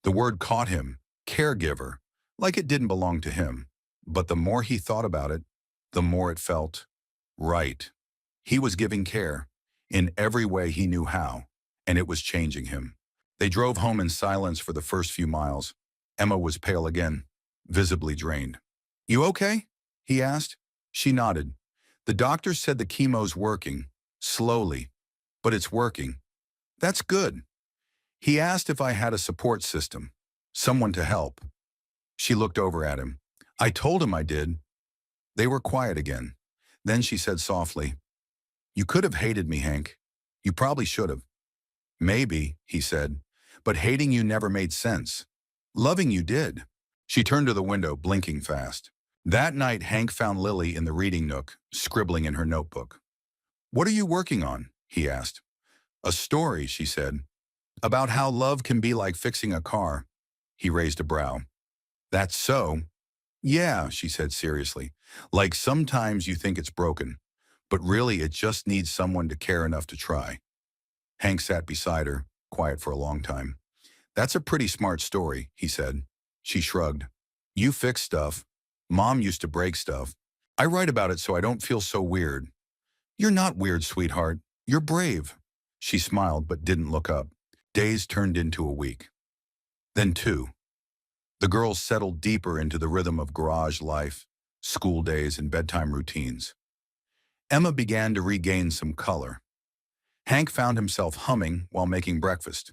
The word caught him, caregiver, like it didn't belong to him. But the more he thought about it, the more it felt right. He was giving care in every way he knew how, and it was changing him. They drove home in silence for the first few miles. Emma was pale again, visibly drained. "You okay?" he asked. She nodded. "The doctor said the chemo's working, slowly, but it's working." "That's good." He asked if I had a support system, someone to help. She looked over at him. "I told him I did." They were quiet again. Then she said softly, "You could have hated me, Hank. You probably should have." "Maybe," he said, "but hating you never made sense. Loving you did." She turned to the window, blinking fast. That night, Hank found Lily in the reading nook, scribbling in her notebook. "What are you working on?" he asked. "A story," she said, "about how love can be like fixing a car." He raised a brow. "That's so?" "Yeah," she said seriously. "Like sometimes you think it's broken, but really it just needs someone to care enough to try." Hank sat beside her, quiet for a long time. "That's a pretty smart story," he said. She shrugged. "You fix stuff. Mom used to break stuff. I write about it so I don't feel so weird." "You're not weird, sweetheart. You're brave." She smiled but didn't look up. Days turned into a week. Then two. The girls settled deeper into the rhythm of garage life, school days, and bedtime routines. Emma began to regain some color. Hank found himself humming while making breakfast.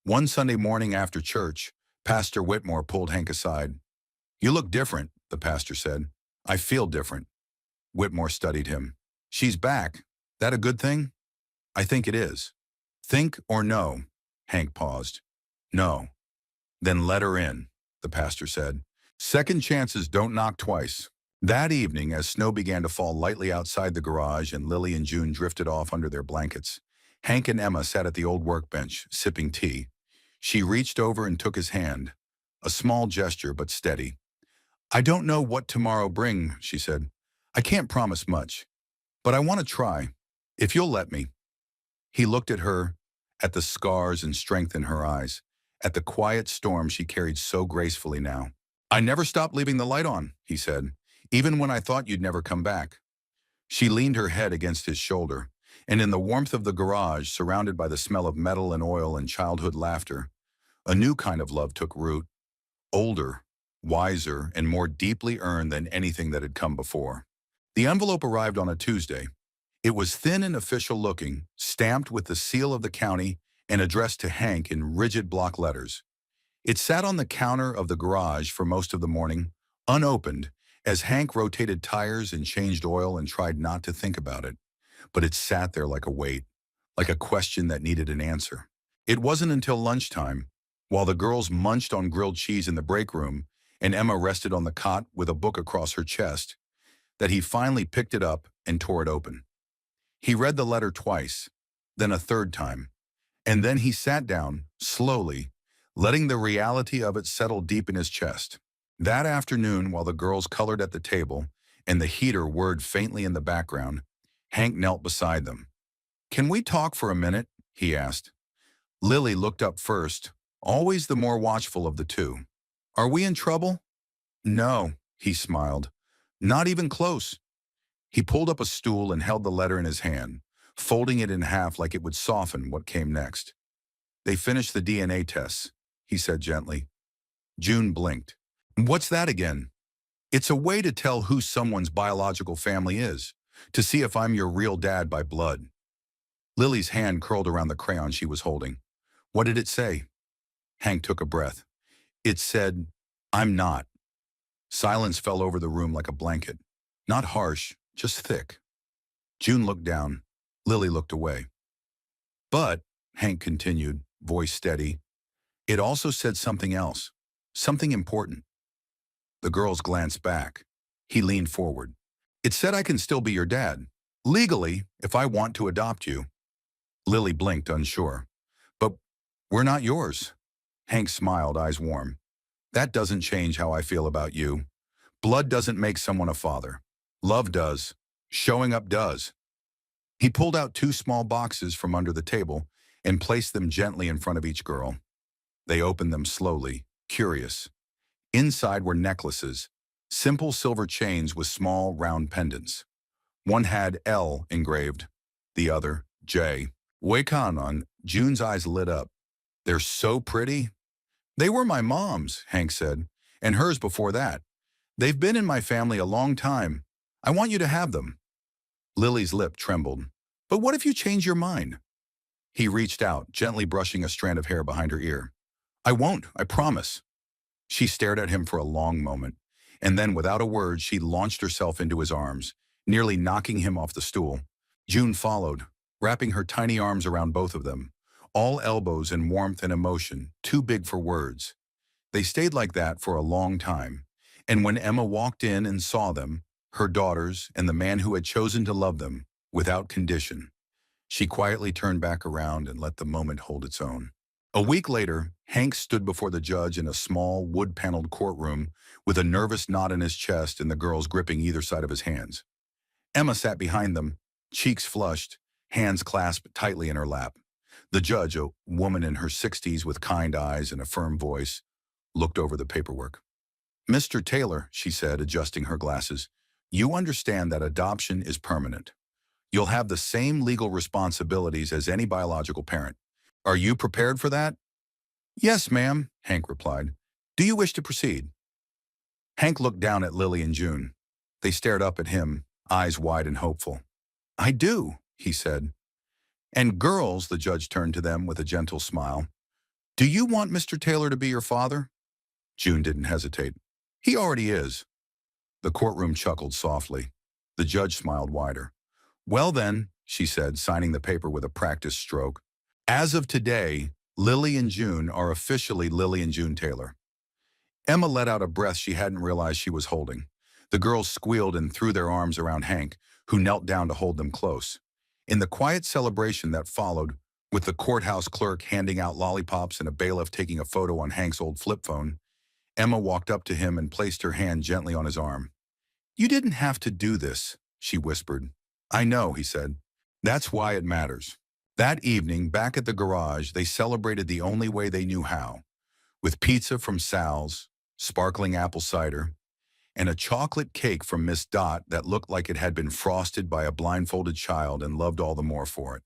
One Sunday morning after church, Pastor Whitmore pulled Hank aside. "You look different," the pastor said. "I feel different." Whitmore studied him. "She's back. That a good thing?" "I think it is." "Think or no?" Hank paused. "No." "Then let her in," the pastor said. "Second chances don't knock twice." That evening, as snow began to fall lightly outside the garage and Lily and June drifted off under their blankets, Hank and Emma sat at the old workbench, sipping tea. She reached over and took his hand, a small gesture but steady. "I don't know what tomorrow brings," she said. "I can't promise much, but I want to try, if you'll let me." He looked at her, at the scars and strength in her eyes, at the quiet storm she carried so gracefully now. "I never stopped leaving the light on," he said, "even when I thought you'd never come back." She leaned her head against his shoulder, and in the warmth of the garage, surrounded by the smell of metal and oil and childhood laughter, a new kind of love took root, older, wiser, and more deeply earned than anything that had come before. The envelope arrived on a Tuesday. It was thin and official looking, stamped with the seal of the county and addressed to Hank in rigid block letters. It sat on the counter of the garage for most of the morning, unopened, as Hank rotated tires and changed oil and tried not to think about it. But it sat there like a weight, like a question that needed an answer. It wasn't until lunchtime, while the girls munched on grilled cheese in the break room and Emma rested on the cot with a book across her chest, that he finally picked it up and tore it open. He read the letter twice, then a third time, and then he sat down, slowly, letting the reality of it settle deep in his chest. That afternoon, while the girls colored at the table and the heater whirred faintly in the background, Hank knelt beside them. "Can we talk for a minute?" he asked. Lily looked up first, always the more watchful of the two. "Are we in trouble?" "No," he smiled. "Not even close." He pulled up a stool and held the letter in his hand, folding it in half like it would soften what came next. "They finished the DNA tests," he said gently. June blinked. "What's that again?" "It's a way to tell who someone's biological family is, to see if I'm your real dad by blood." Lily's hand curled around the crayon she was holding. "What did it say?" Hank took a breath. "It said, I'm not." Silence fell over the room like a blanket. Not harsh, just thick. June looked down. Lily looked away. "But," Hank continued, voice steady, "it also said something else, something important." The girls glanced back. He leaned forward. It said I can still be your dad. Legally, if I want to adopt you. Lily blinked, unsure. But we're not yours. Hank smiled, eyes warm. That doesn't change how I feel about you. Blood doesn't make someone a father. Love does. Showing up does. He pulled out two small boxes from under the table and placed them gently in front of each girl. They opened them slowly, curious. Inside were necklaces, simple silver chains with small, round pendants. One had L engraved, the other J. Wakanon, June's eyes lit up. They're so pretty. They were my mom's, Hank said, and hers before that. They've been in my family a long time. I want you to have them. Lily's lip trembled. But what if you change your mind? He reached out, gently brushing a strand of hair behind her ear. I won't, I promise. She stared at him for a long moment, and then without a word she launched herself into his arms, nearly knocking him off the stool. June followed, wrapping her tiny arms around both of them, all elbows and warmth and emotion, too big for words. They stayed like that for a long time, and when Emma walked in and saw them, her daughters and the man who had chosen to love them, without condition, she quietly turned back around and let the moment hold its own. A week later, Hank stood before the judge in a small, wood-paneled courtroom with a nervous knot in his chest and the girls gripping either side of his hands. Emma sat behind them, cheeks flushed, hands clasped tightly in her lap. The judge, a woman in her 60s with kind eyes and a firm voice, looked over the paperwork. Mr. Taylor, she said, adjusting her glasses, you understand that adoption is permanent. You'll have the same legal responsibilities as any biological parent. Are you prepared for that? Yes, ma'am, Hank replied. Do you wish to proceed? Hank looked down at Lily and June. They stared up at him, eyes wide and hopeful. I do, he said. And girls, the judge turned to them with a gentle smile. Do you want Mr. Taylor to be your father? June didn't hesitate. He already is. The courtroom chuckled softly. The judge smiled wider. Well then, she said, signing the paper with a practiced stroke. As of today, Lily and June are officially Lily and June Taylor. Emma let out a breath she hadn't realized she was holding. The girls squealed and threw their arms around Hank, who knelt down to hold them close. In the quiet celebration that followed, with the courthouse clerk handing out lollipops and a bailiff taking a photo on Hank's old flip phone, Emma walked up to him and placed her hand gently on his arm. You didn't have to do this, she whispered. I know, he said. That's why it matters. That evening, back at the garage, they celebrated the only way they knew how, with pizza from Sal's, sparkling apple cider, and a chocolate cake from Miss Dot that looked like it had been frosted by a blindfolded child and loved all the more for it.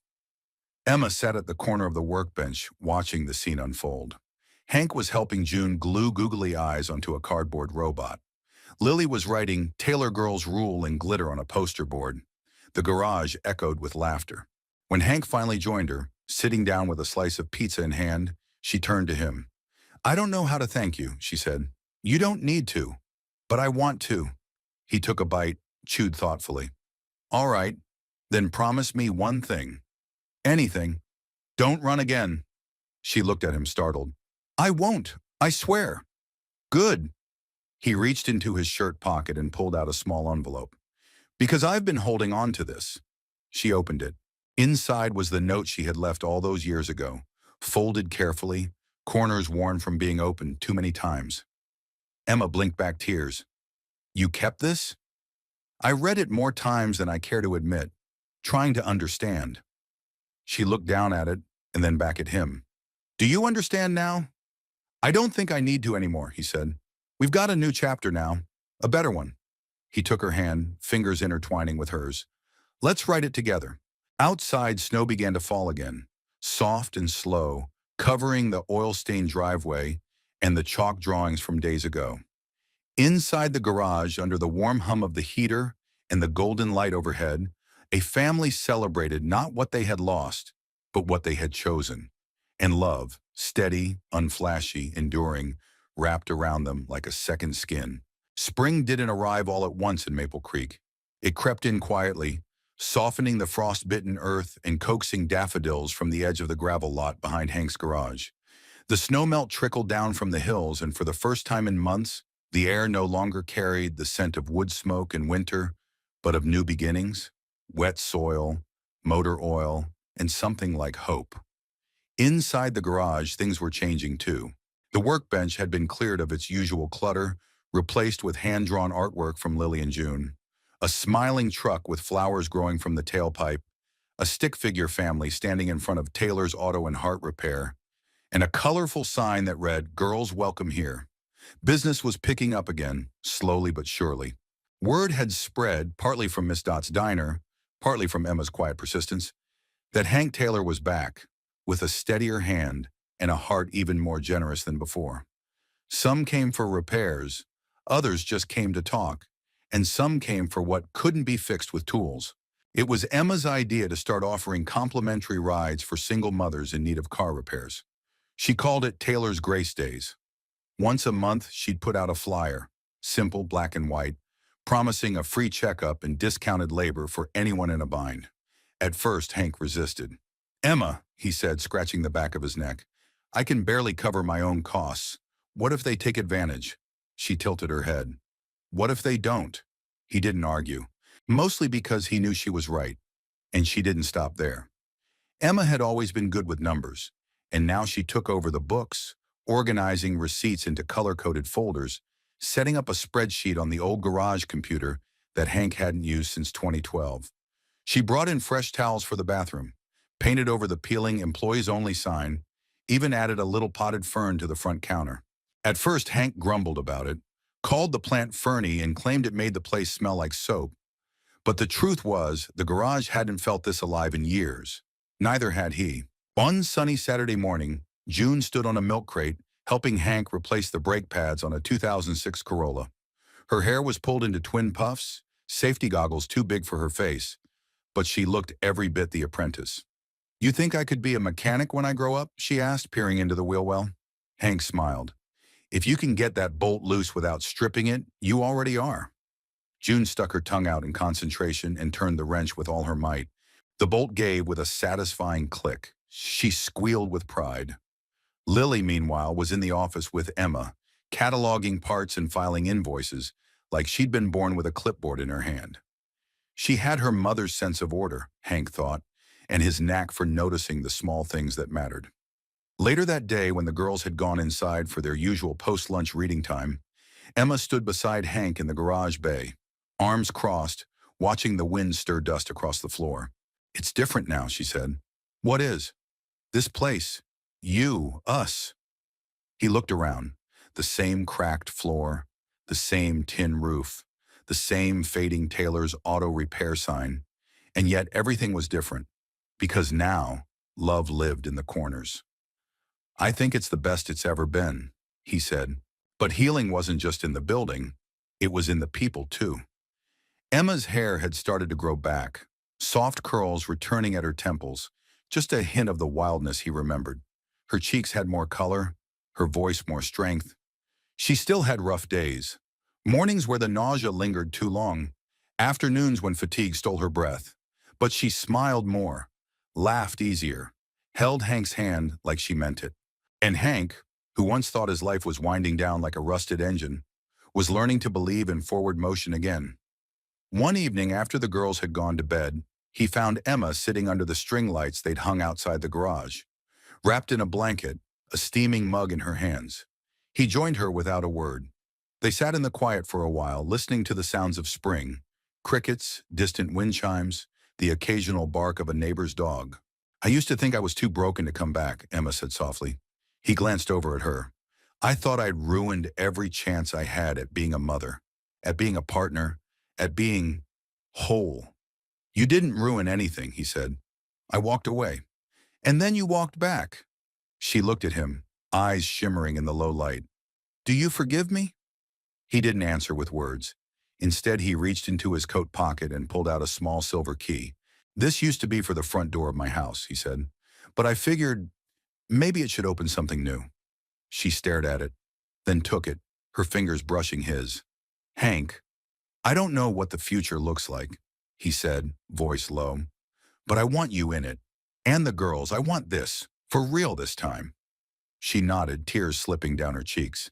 Emma sat at the corner of the workbench, watching the scene unfold. Hank was helping June glue googly eyes onto a cardboard robot. Lily was writing Taylor Girls Rule in glitter on a poster board. The garage echoed with laughter. When Hank finally joined her, sitting down with a slice of pizza in hand, she turned to him. I don't know how to thank you, she said. You don't need to, but I want to. He took a bite, chewed thoughtfully. All right, then promise me one thing. Anything. Don't run again. She looked at him startled. I won't, I swear. Good. He reached into his shirt pocket and pulled out a small envelope. Because I've been holding on to this. She opened it. Inside was the note she had left all those years ago, folded carefully, corners worn from being opened too many times. Emma blinked back tears. You kept this? I read it more times than I care to admit, trying to understand. She looked down at it and then back at him. Do you understand now? I don't think I need to anymore, he said. We've got a new chapter now, a better one. He took her hand, fingers intertwining with hers. Let's write it together. Outside, snow began to fall again, soft and slow, covering the oil-stained driveway and the chalk drawings from days ago. Inside the garage, under the warm hum of the heater and the golden light overhead, a family celebrated not what they had lost, but what they had chosen. And love, steady, unflashy, enduring, wrapped around them like a second skin. Spring didn't arrive all at once in Maple Creek. It crept in quietly, softening the frost-bitten earth and coaxing daffodils from the edge of the gravel lot behind Hank's garage. The snowmelt trickled down from the hills, and for the first time in months, The air no longer carried the scent of wood smoke in winter, but of new beginnings, wet soil, motor oil, and something like hope. Inside the garage, things were changing too. The workbench had been cleared of its usual clutter, replaced with hand-drawn artwork from Lily and June. A smiling truck with flowers growing from the tailpipe, a stick figure family standing in front of Taylor's Auto and Heart Repair, and a colorful sign that read, "Girls Welcome Here." Business was picking up again, slowly but surely. Word had spread, partly from Miss Dott's diner, partly from Emma's quiet persistence, that Hank Taylor was back, with a steadier hand and a heart even more generous than before. Some came for repairs, others just came to talk, and some came for what couldn't be fixed with tools. It was Emma's idea to start offering complimentary rides for single mothers in need of car repairs. She called it Taylor's Grace Days. Once a month, she'd put out a flyer, simple, black and white, promising a free checkup and discounted labor for anyone in a bind. At first, Hank resisted. "Emma," he said, scratching the back of his neck, "I can barely cover my own costs. What if they take advantage?" She tilted her head. "What if they don't?" He didn't argue, mostly because he knew she was right, and she didn't stop there. Emma had always been good with numbers, and now she took over the books, organizing receipts into color-coded folders, setting up a spreadsheet on the old garage computer that Hank hadn't used since 2012. She brought in fresh towels for the bathroom, painted over the peeling employees only sign, even added a little potted fern to the front counter. At first, Hank grumbled about it, called the plant ferny and claimed it made the place smell like soap. But the truth was, the garage hadn't felt this alive in years. Neither had he. One sunny Saturday morning, June stood on a milk crate, helping Hank replace the brake pads on a 2006 Corolla. Her hair was pulled into twin puffs, safety goggles too big for her face, but she looked every bit the apprentice. "You think I could be a mechanic when I grow up?" she asked, peering into the wheel well. Hank smiled. "If you can get that bolt loose without stripping it, you already are." June stuck her tongue out in concentration and turned the wrench with all her might. The bolt gave with a satisfying click. She squealed with pride. Lily, meanwhile, was in the office with Emma, cataloging parts and filing invoices, like she'd been born with a clipboard in her hand. She had her mother's sense of order, Hank thought, and his knack for noticing the small things that mattered. Later that day, when the girls had gone inside for their usual post-lunch reading time, Emma stood beside Hank in the garage bay, arms crossed, watching the wind stir dust across the floor. "It's different now," she said. "What is?" "This place. You. Us." He looked around. The same cracked floor, the same tin roof, the same fading Taylor's Auto Repair sign, and yet everything was different, because now love lived in the corners. "I think it's the best it's ever been," he said. But healing wasn't just in the building, it was in the people too. Emma's hair had started to grow back, soft curls returning at her temples, just a hint of the wildness he remembered. Her cheeks had more color, her voice more strength. She still had rough days. Mornings where the nausea lingered too long, afternoons when fatigue stole her breath. But she smiled more, laughed easier, held Hank's hand like she meant it. And Hank, who once thought his life was winding down like a rusted engine, was learning to believe in forward motion again. One evening after the girls had gone to bed, he found Emma sitting under the string lights they'd hung outside the garage, wrapped in a blanket, a steaming mug in her hands. He joined her without a word. They sat in the quiet for a while, listening to the sounds of spring, crickets, distant wind chimes, the occasional bark of a neighbor's dog. "I used to think I was too broken to come back," Emma said softly. He glanced over at her. "I thought I'd ruined every chance I had at being a mother, at being a partner, at being whole." "You didn't ruin anything," he said. "I walked away. And then you walked back." She looked at him, eyes shimmering in the low light. "Do you forgive me?" He didn't answer with words. Instead, he reached into his coat pocket and pulled out a small silver key. "This used to be for the front door of my house," he said. "But I figured maybe it should open something new." She stared at it, then took it, her fingers brushing his. "Hank, I don't know what the future looks like," he said, voice low. "But I want you in it. And the girls, I want this. For real this time." She nodded, tears slipping down her cheeks.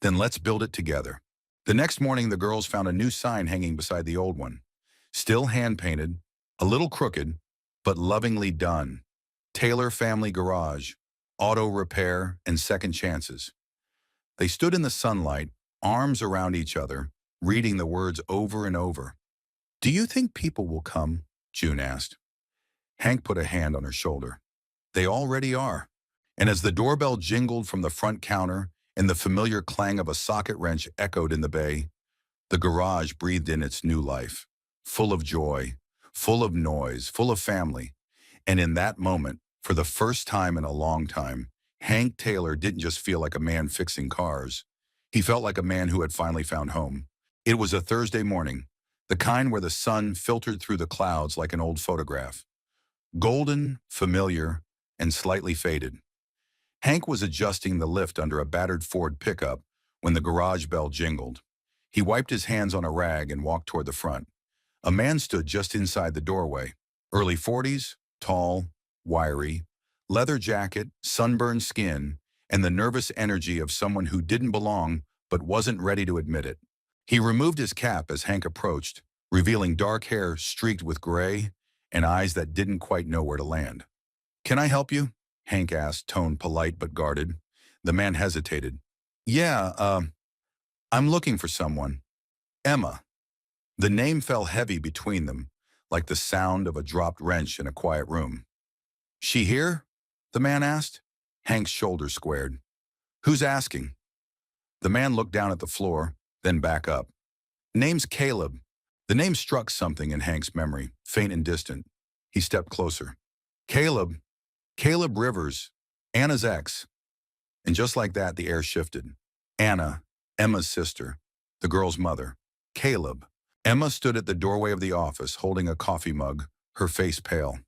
"Then let's build it together. The next morning, the girls found a new sign hanging beside the old one. Still hand-painted, a little crooked, but lovingly done. Taylor Family Garage, auto repair, and second chances. They stood in the sunlight, arms around each other, reading the words over and over. "Do you think people will come?" June asked. Hank put a hand on her shoulder. "They already are." And as the doorbell jingled from the front counter and the familiar clang of a socket wrench echoed in the bay, the garage breathed in its new life, full of joy, full of noise, full of family. And in that moment, for the first time in a long time, Hank Taylor didn't just feel like a man fixing cars. He felt like a man who had finally found home. It was a Thursday morning, the kind where the sun filtered through the clouds like an old photograph. Golden, familiar, and slightly faded. Hank was adjusting the lift under a battered Ford pickup when the garage bell jingled. He wiped his hands on a rag and walked toward the front. A man stood just inside the doorway. Early 40s, tall, wiry, leather jacket, sunburned skin, and the nervous energy of someone who didn't belong but wasn't ready to admit it. He removed his cap as Hank approached, revealing dark hair streaked with gray and eyes that didn't quite know where to land. "Can I help you?" Hank asked, tone polite but guarded. The man hesitated. "Yeah, I'm looking for someone. Emma." The name fell heavy between them, like the sound of a dropped wrench in a quiet room. "She here?" the man asked. Hank's shoulders squared. "Who's asking?" The man looked down at the floor, then back up. "Name's Caleb." The name struck something in Hank's memory, faint and distant. He stepped closer. "Caleb. Caleb Rivers. Anna's ex." And just like that, the air shifted. Anna, Emma's sister, the girl's mother. Caleb. Emma stood at the doorway of the office, holding a coffee mug, her face pale.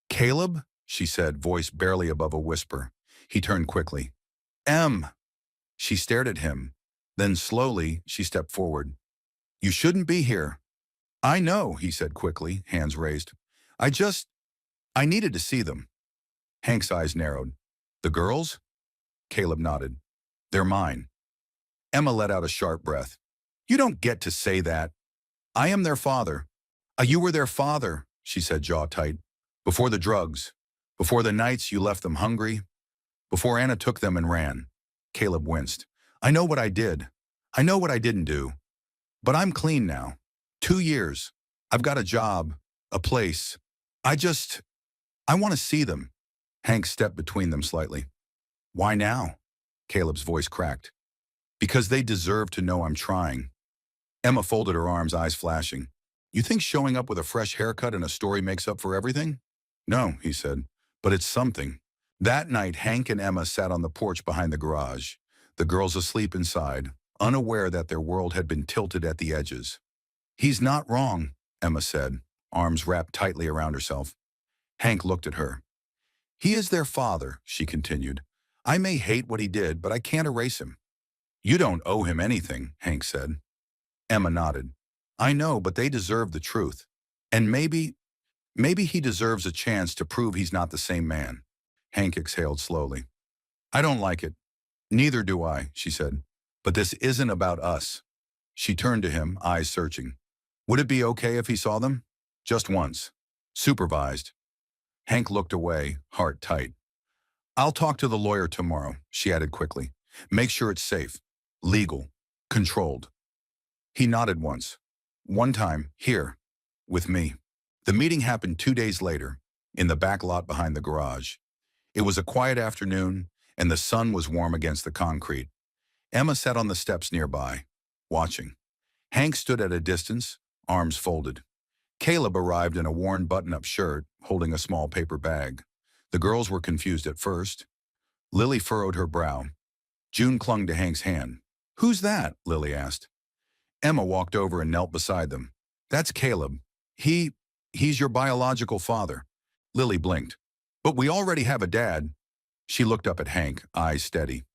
"Caleb?" she said, voice barely above a whisper. He turned quickly. "Em." She stared at him. Then slowly, she stepped forward. "You shouldn't be here." "I know," he said quickly, hands raised. I needed to see them." Hank's eyes narrowed. "The girls?" Caleb nodded. "They're mine." Emma let out a sharp breath. "You don't get to say that." "I am their father." You were their father," she said, jaw tight. "Before the drugs. Before the nights you left them hungry. Before Anna took them and ran." Caleb winced. "I know what I did. I know what I didn't do. But I'm clean now. 2 years. I've got a job. A place. I want to see them." Hank stepped between them slightly. "Why now?" Caleb's voice cracked. "Because they deserve to know I'm trying." Emma folded her arms, eyes flashing. "You think showing up with a fresh haircut and a story makes up for everything?" "No," he said, "but it's something." That night, Hank and Emma sat on the porch behind the garage, the girls asleep inside, unaware that their world had been tilted at the edges. "He's not wrong," Emma said, arms wrapped tightly around herself. Hank looked at her. "He is their father," she continued. "I may hate what he did, but I can't erase him." "You don't owe him anything," Hank said. Emma nodded. "I know, but they deserve the truth. And maybe he deserves a chance to prove he's not the same man." Hank exhaled slowly. "I don't like it." "Neither do I," she said. "But this isn't about us." She turned to him, eyes searching. "Would it be okay if he saw them? Just once. Supervised." Hank looked away, heart tight. "I'll talk to the lawyer tomorrow," she added quickly. "Make sure it's safe. Legal. Controlled." He nodded once. "One time, here. With me." The meeting happened 2 days later, in the back lot behind the garage. It was a quiet afternoon, and the sun was warm against the concrete. Emma sat on the steps nearby, watching. Hank stood at a distance, arms folded. Caleb arrived in a worn button-up shirt, holding a small paper bag. The girls were confused at first. Lily furrowed her brow. June clung to Hank's hand. "Who's that?" Lily asked. Emma walked over and knelt beside them. "That's Caleb. He's your biological father." Lily blinked. "But we already have a dad." She looked up at Hank, eyes steady.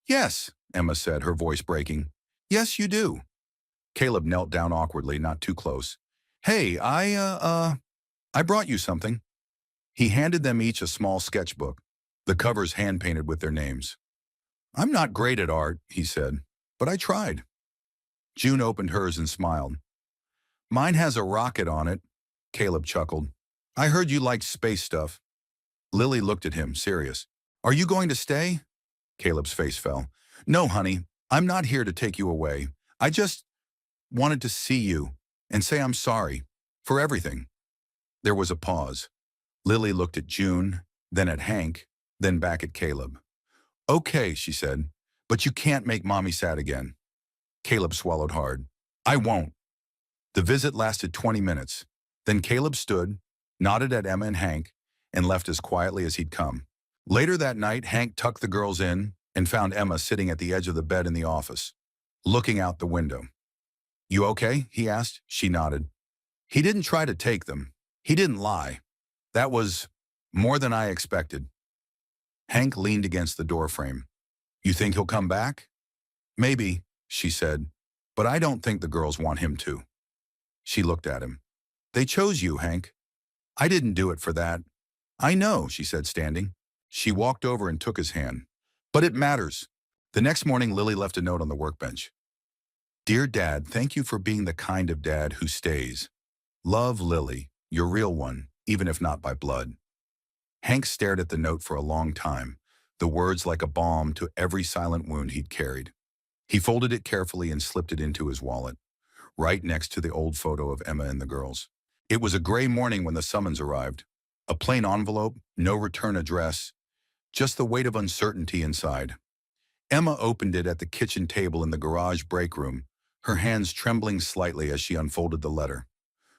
"Yes," Emma said, her voice breaking. "Yes, you do." Caleb knelt down awkwardly, not too close. "Hey, I brought you something." He handed them each a small sketchbook, the covers hand-painted with their names. "I'm not great at art," he said, "but I tried." June opened hers and smiled. Mine has a rocket on it, Caleb chuckled. I heard you liked space stuff. Lily looked at him, serious. Are you going to stay? Caleb's face fell. No, honey, I'm not here to take you away. I just wanted to see you and say I'm sorry for everything. There was a pause. Lily looked at June, then at Hank, then back at Caleb. Okay, she said, but you can't make Mommy sad again. Caleb swallowed hard. I won't. The visit lasted 20 minutes. Then Caleb stood, nodded at Emma and Hank, and left as quietly as he'd come. Later that night, Hank tucked the girls in and found Emma sitting at the edge of the bed in the office, looking out the window. You okay? He asked. She nodded. He didn't try to take them. He didn't lie. That was more than I expected. Hank leaned against the doorframe. You think he'll come back? Maybe, she said, but I don't think the girls want him to. She looked at him. They chose you, Hank. I didn't do it for that. I know, she said, standing. She walked over and took his hand. But it matters. The next morning, Lily left a note on the workbench. Dear Dad, thank you for being the kind of dad who stays. Love, Lily, your real one, even if not by blood. Hank stared at the note for a long time, the words like a balm to every silent wound he'd carried. He folded it carefully and slipped it into his wallet, right next to the old photo of Emma and the girls. It was a gray morning when the summons arrived. A plain envelope, no return address, just the weight of uncertainty inside. Emma opened it at the kitchen table in the garage break room, her hands trembling slightly as she unfolded the letter.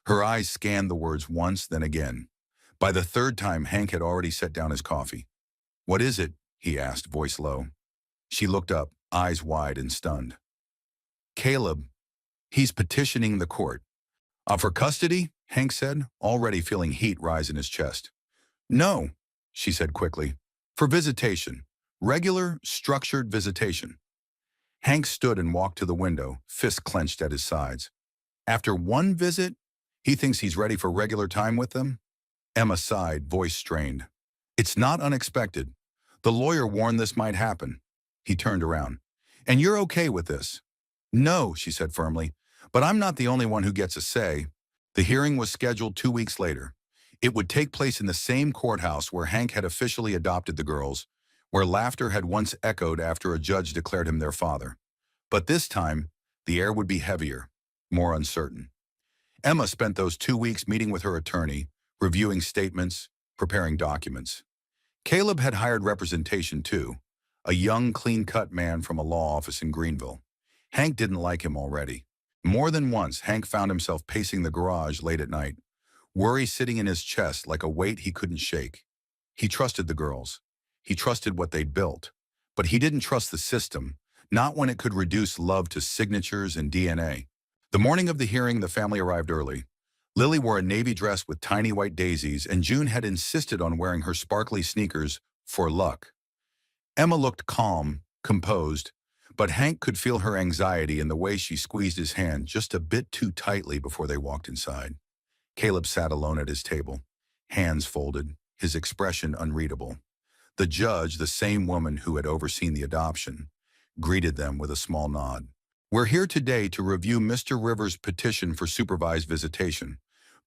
Her eyes scanned the words once, then again. By the third time, Hank had already set down his coffee. What is it? He asked, voice low. She looked up, eyes wide and stunned. Caleb, he's petitioning the court. For custody? Hank said, already feeling heat rise in his chest. No, she said quickly. For visitation. Regular, structured visitation. Hank stood and walked to the window, fists clenched at his sides. After one visit, he thinks he's ready for regular time with them? Emma sighed, voice strained. It's not unexpected. The lawyer warned this might happen. He turned around. And you're okay with this? No, she said firmly, but I'm not the only one who gets a say. The hearing was scheduled 2 weeks later. It would take place in the same courthouse where Hank had officially adopted the girls, where laughter had once echoed after a judge declared him their father. But this time, the air would be heavier, more uncertain. Emma spent those 2 weeks meeting with her attorney, reviewing statements, preparing documents. Caleb had hired representation too, a young, clean-cut man from a law office in Greenville. Hank didn't like him already. More than once, Hank found himself pacing the garage late at night, worry sitting in his chest like a weight he couldn't shake. He trusted the girls. He trusted what they'd built. But he didn't trust the system, not when it could reduce love to signatures and DNA. The morning of the hearing, the family arrived early. Lily wore a navy dress with tiny white daisies, and June had insisted on wearing her sparkly sneakers for luck. Emma looked calm, composed, but Hank could feel her anxiety in the way she squeezed his hand just a bit too tightly before they walked inside. Caleb sat alone at his table, hands folded, his expression unreadable. The judge, the same woman who had overseen the adoption, greeted them with a small nod. We're here today to review Mr. Rivers' petition for supervised visitation.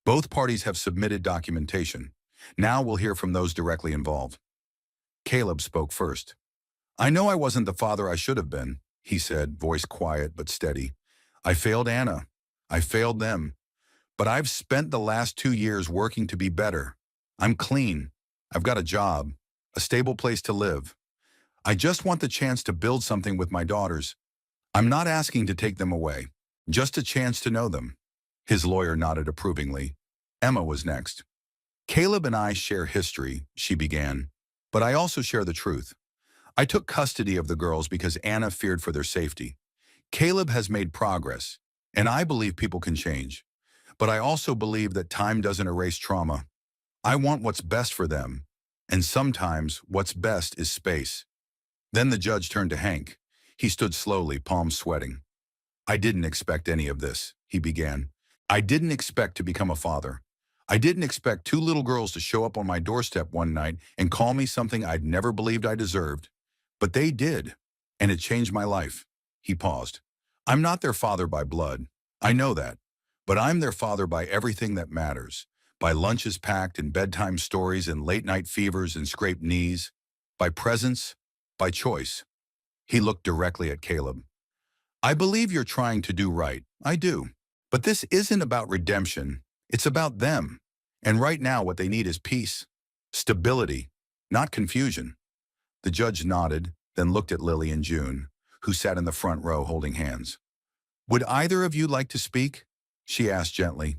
Both parties have submitted documentation. Now we'll hear from those directly involved. Caleb spoke first. I know I wasn't the father I should have been, he said, voice quiet but steady. I failed Anna. I failed them. But I've spent the last 2 years working to be better. I'm clean. I've got a job, a stable place to live. I just want the chance to build something with my daughters. I'm not asking to take them away, just a chance to know them. His lawyer nodded approvingly. Emma was next. Caleb and I share history, she began, but I also share the truth. I took custody of the girls because Anna feared for their safety. Caleb has made progress, and I believe people can change. But I also believe that time doesn't erase trauma. I want what's best for them, and sometimes what's best is space. Then the judge turned to Hank. He stood slowly, palms sweating. I didn't expect any of this, he began. I didn't expect to become a father. I didn't expect 2 little girls to show up on my doorstep one night and call me something I'd never believed I deserved. But they did, and it changed my life. He paused. I'm not their father by blood. I know that. But I'm their father by everything that matters. By lunches packed and bedtime stories and late-night fevers and scraped knees. By presence. By choice. He looked directly at Caleb. I believe you're trying to do right. I do. But this isn't about redemption. It's about them. And right now what they need is peace. Stability. Not confusion. The judge nodded, then looked at Lily and June, who sat in the front row holding hands. Would either of you like to speak? She asked gently.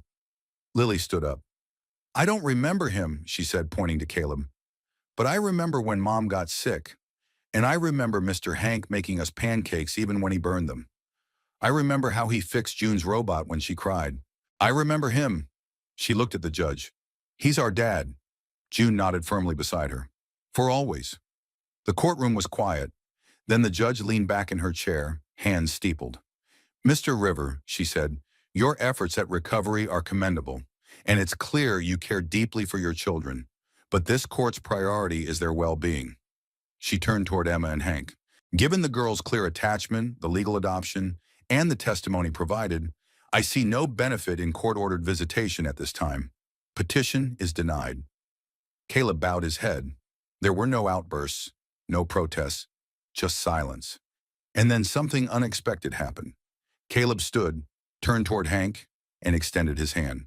Lily stood up. I don't remember him, she said, pointing to Caleb. But I remember when Mom got sick. And I remember Mr. Hank making us pancakes even when he burned them. I remember how he fixed June's robot when she cried. I remember him. She looked at the judge. He's our dad. June nodded firmly beside her. For always. The courtroom was quiet. Then the judge leaned back in her chair, hands steepled. Mr. River, she said, your efforts at recovery are commendable, and it's clear you care deeply for your children, but this court's priority is their well-being. She turned toward Emma and Hank. Given the girls' clear attachment, the legal adoption, and the testimony provided, I see no benefit in court-ordered visitation at this time. Petition is denied. Caleb bowed his head. There were no outbursts, no protests, just silence. And then something unexpected happened. Caleb stood, turned toward Hank, and extended his hand.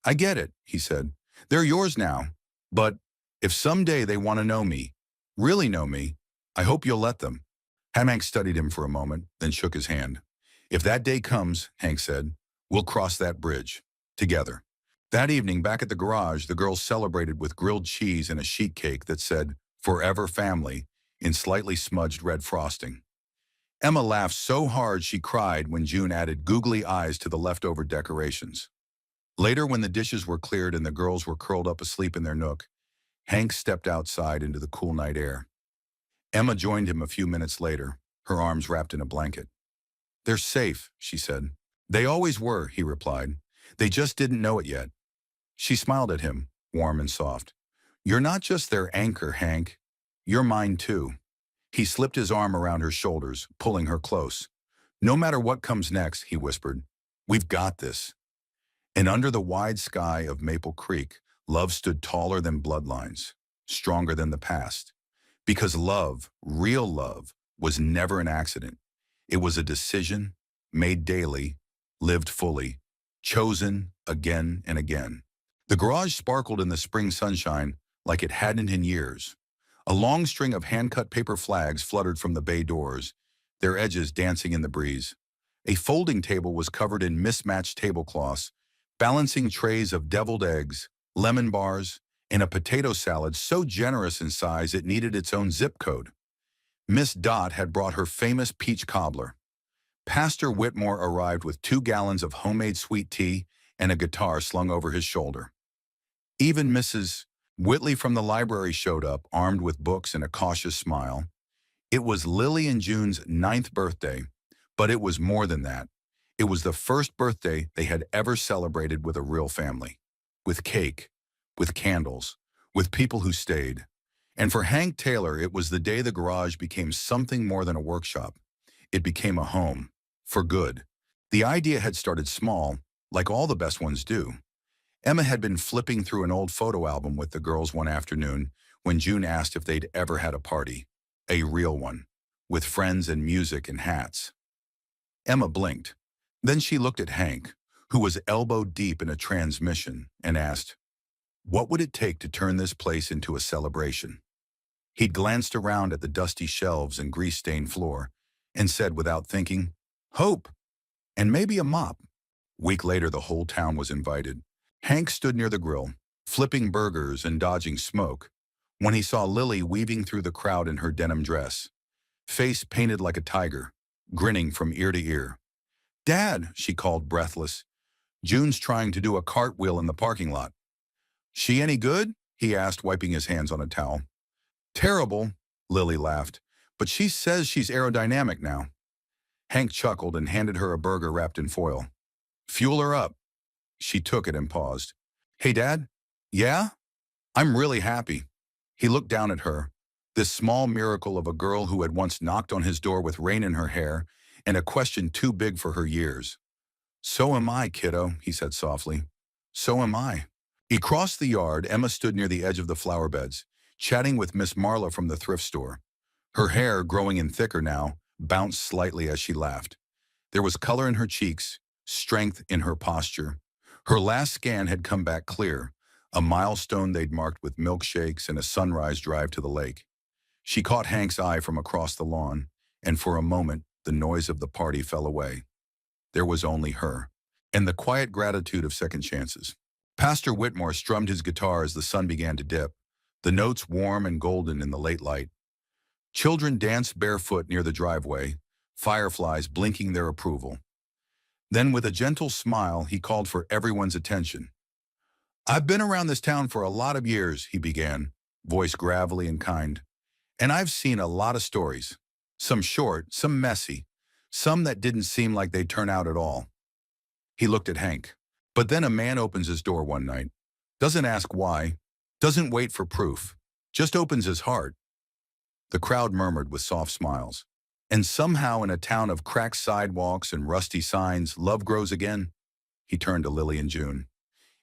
I get it, he said. They're yours now. But if someday they want to know me, really know me, I hope you'll let them. Hank studied him for a moment, then shook his hand. If that day comes, Hank said, we'll cross that bridge. Together. That evening, back at the garage, the girls celebrated with grilled cheese and a sheet cake that said, Forever Family, in slightly smudged red frosting. Emma laughed so hard she cried when June added googly eyes to the leftover decorations. Later, when the dishes were cleared and the girls were curled up asleep in their nook, Hank stepped outside into the cool night air. Emma joined him a few minutes later, her arms wrapped in a blanket. They're safe, she said. They always were, he replied. They just didn't know it yet. She smiled at him, warm and soft. You're not just their anchor, Hank. You're mine too. He slipped his arm around her shoulders, pulling her close. No matter what comes next, he whispered, we've got this. And under the wide sky of Maple Creek, love stood taller than bloodlines, stronger than the past. Because love, real love, was never an accident. It was a decision, made daily, lived fully, chosen again and again. The garage sparkled in the spring sunshine like it hadn't in years. A long string of hand-cut paper flags fluttered from the bay doors, their edges dancing in the breeze. A folding table was covered in mismatched tablecloths, balancing trays of deviled eggs, lemon bars, and a potato salad so generous in size it needed its own zip code. Miss Dot had brought her famous peach cobbler. Pastor Whitmore arrived with 2 gallons of homemade sweet tea and a guitar slung over his shoulder. Even Mrs. Whitley from the library showed up, armed with books and a cautious smile. It was Lily and June's 9th birthday, but it was more than that. It was the first birthday they had ever celebrated with a real family. With cake, with candles, with people who stayed. And for Hank Taylor, it was the day the garage became something more than a workshop. It became a home, for good. The idea had started small, like all the best ones do. Emma had been flipping through an old photo album with the girls one afternoon when June asked if they'd ever had a party, a real one, with friends and music and hats. Emma blinked. Then she looked at Hank, who was elbow deep in a transmission, and asked, what would it take to turn this place into a celebration? He'd glanced around at the dusty shelves and grease-stained floor and said without thinking, hope, and maybe a mop. A week later, the whole town was invited. Hank stood near the grill, flipping burgers and dodging smoke, when he saw Lily weaving through the crowd in her denim dress, face painted like a tiger, grinning from ear to ear. Dad, she called, breathless. June's trying to do a cartwheel in the parking lot. She any good? He asked, wiping his hands on a towel. Terrible, Lily laughed, but she says she's aerodynamic now. Hank chuckled and handed her a burger wrapped in foil. Fuel her up. She took it and paused. Hey, Dad? Yeah? I'm really happy. He looked down at her, this small miracle of a girl who had once knocked on his door with rain in her hair and a question too big for her years. "So am I, kiddo," he said softly. "So am I." He crossed the yard. Emma stood near the edge of the flower beds, chatting with Miss Marla from the thrift store. Her hair, growing in thicker now, bounced slightly as she laughed. There was color in her cheeks, strength in her posture. Her last scan had come back clear, a milestone they'd marked with milkshakes and a sunrise drive to the lake. She caught Hank's eye from across the lawn, and for a moment, the noise of the party fell away. There was only her, and the quiet gratitude of second chances. Pastor Whitmore strummed his guitar as the sun began to dip, the notes warm and golden in the late light. Children danced barefoot near the driveway, fireflies blinking their approval. Then, with a gentle smile, he called for everyone's attention. "I've been around this town for a lot of years," he began, voice gravelly and kind, "and I've seen a lot of stories. Some short, some messy, some that didn't seem like they'd turn out at all." He looked at Hank. But then a man opens his door one night, doesn't ask why, doesn't wait for proof, just opens his heart. The crowd murmured with soft smiles. And somehow in a town of cracked sidewalks and rusty signs, love grows again. He turned to Lily and June.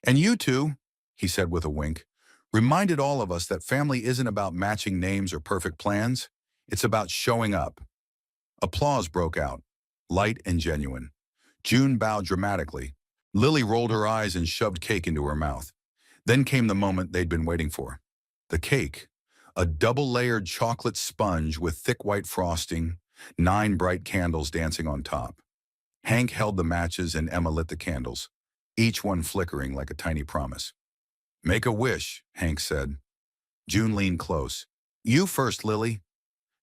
"And you two," he said with a wink, "reminded all of us that family isn't about matching names or perfect plans. It's about showing up." Applause broke out, light and genuine. June bowed dramatically. Lily rolled her eyes and shoved cake into her mouth. Then came the moment they'd been waiting for. The cake, a double-layered chocolate sponge with thick white frosting, 9 bright candles dancing on top. Hank held the matches and Emma lit the candles, each one flickering like a tiny promise. "Make a wish," Hank said. June leaned close. "You first, Lily."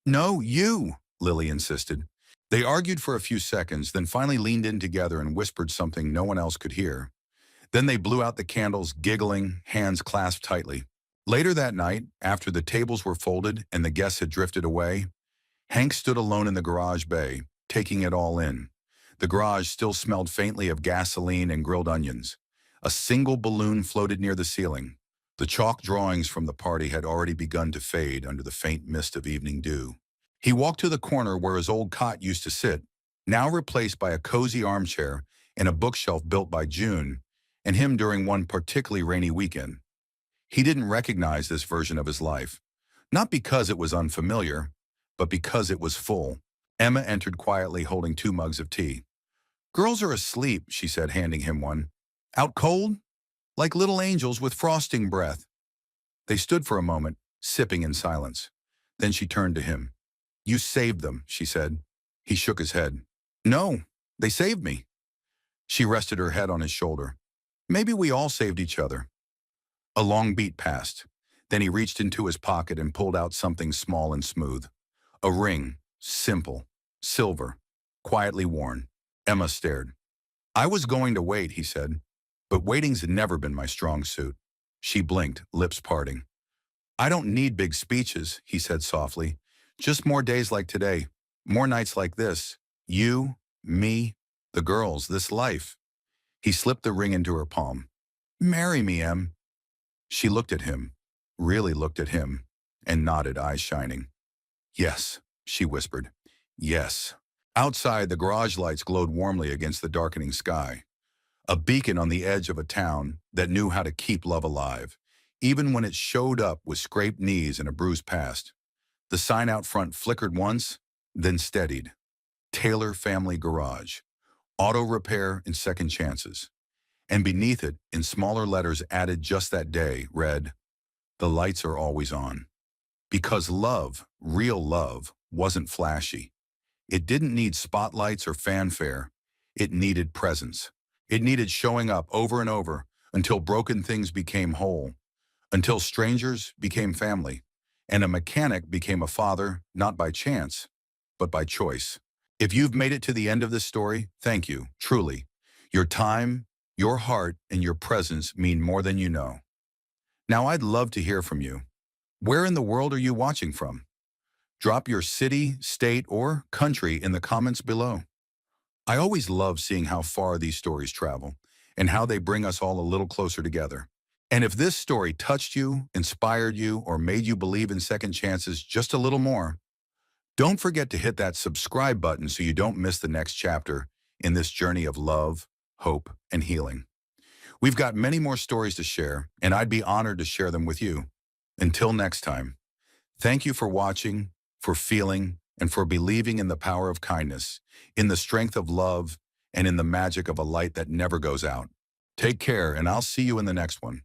"No, you," Lily insisted. They argued for a few seconds, then finally leaned in together and whispered something no one else could hear. Then they blew out the candles, giggling, hands clasped tightly. Later that night, after the tables were folded and the guests had drifted away, Hank stood alone in the garage bay, taking it all in. The garage still smelled faintly of gasoline and grilled onions. A single balloon floated near the ceiling. The chalk drawings from the party had already begun to fade under the faint mist of evening dew. He walked to the corner where his old cot used to sit, now replaced by a cozy armchair and a bookshelf built by June, and him during one particularly rainy weekend. He didn't recognize this version of his life, not because it was unfamiliar, but because it was full. Emma entered quietly holding 2 mugs of tea. "Girls are asleep," she said, handing him one. "Out cold? Like little angels with frosting breath." They stood for a moment, sipping in silence. Then she turned to him. "You saved them," she said. He shook his head. "No, they saved me." She rested her head on his shoulder. "Maybe we all saved each other." A long beat passed. Then he reached into his pocket and pulled out something small and smooth. A ring, simple, silver, quietly worn. Emma stared. "I was going to wait," he said, "but waiting's never been my strong suit." She blinked, lips parting. "I don't need big speeches," he said softly. "Just more days like today, more nights like this. You, me, the girls, this life." He slipped the ring into her palm. "Marry me, Em." She looked at him, really looked at him, and nodded, eyes shining. "Yes," she whispered. "Yes." Outside, the garage lights glowed warmly against the darkening sky. A beacon on the edge of a town that knew how to keep love alive, even when it showed up with scraped knees and a bruised past. The sign out front flickered once, then steadied. Taylor Family Garage. Auto repair and second chances. And beneath it, in smaller letters added just that day, read, "The lights are always on." Because love, real love, wasn't flashy. It didn't need spotlights or fanfare. It needed presence. It needed showing up over and over until broken things became whole, until strangers became family, and a mechanic became a father, not by chance, but by choice. If you've made it to the end of this story, thank you, truly. Your time, your heart, and your presence mean more than you know. Now I'd love to hear from you. Where in the world are you watching from? Drop your city, state, or country in the comments below. I always love seeing how far these stories travel and how they bring us all a little closer together. And if this story touched you, inspired you, or made you believe in second chances just a little more, Don't forget to hit that subscribe button so you don't miss the next chapter in this journey of love, hope, and healing. We've got many more stories to share, and I'd be honored to share them with you. Until next time, thank you for watching, for feeling, and for believing in the power of kindness, in the strength of love, and in the magic of a light that never goes out. Take care, and I'll see you in the next one.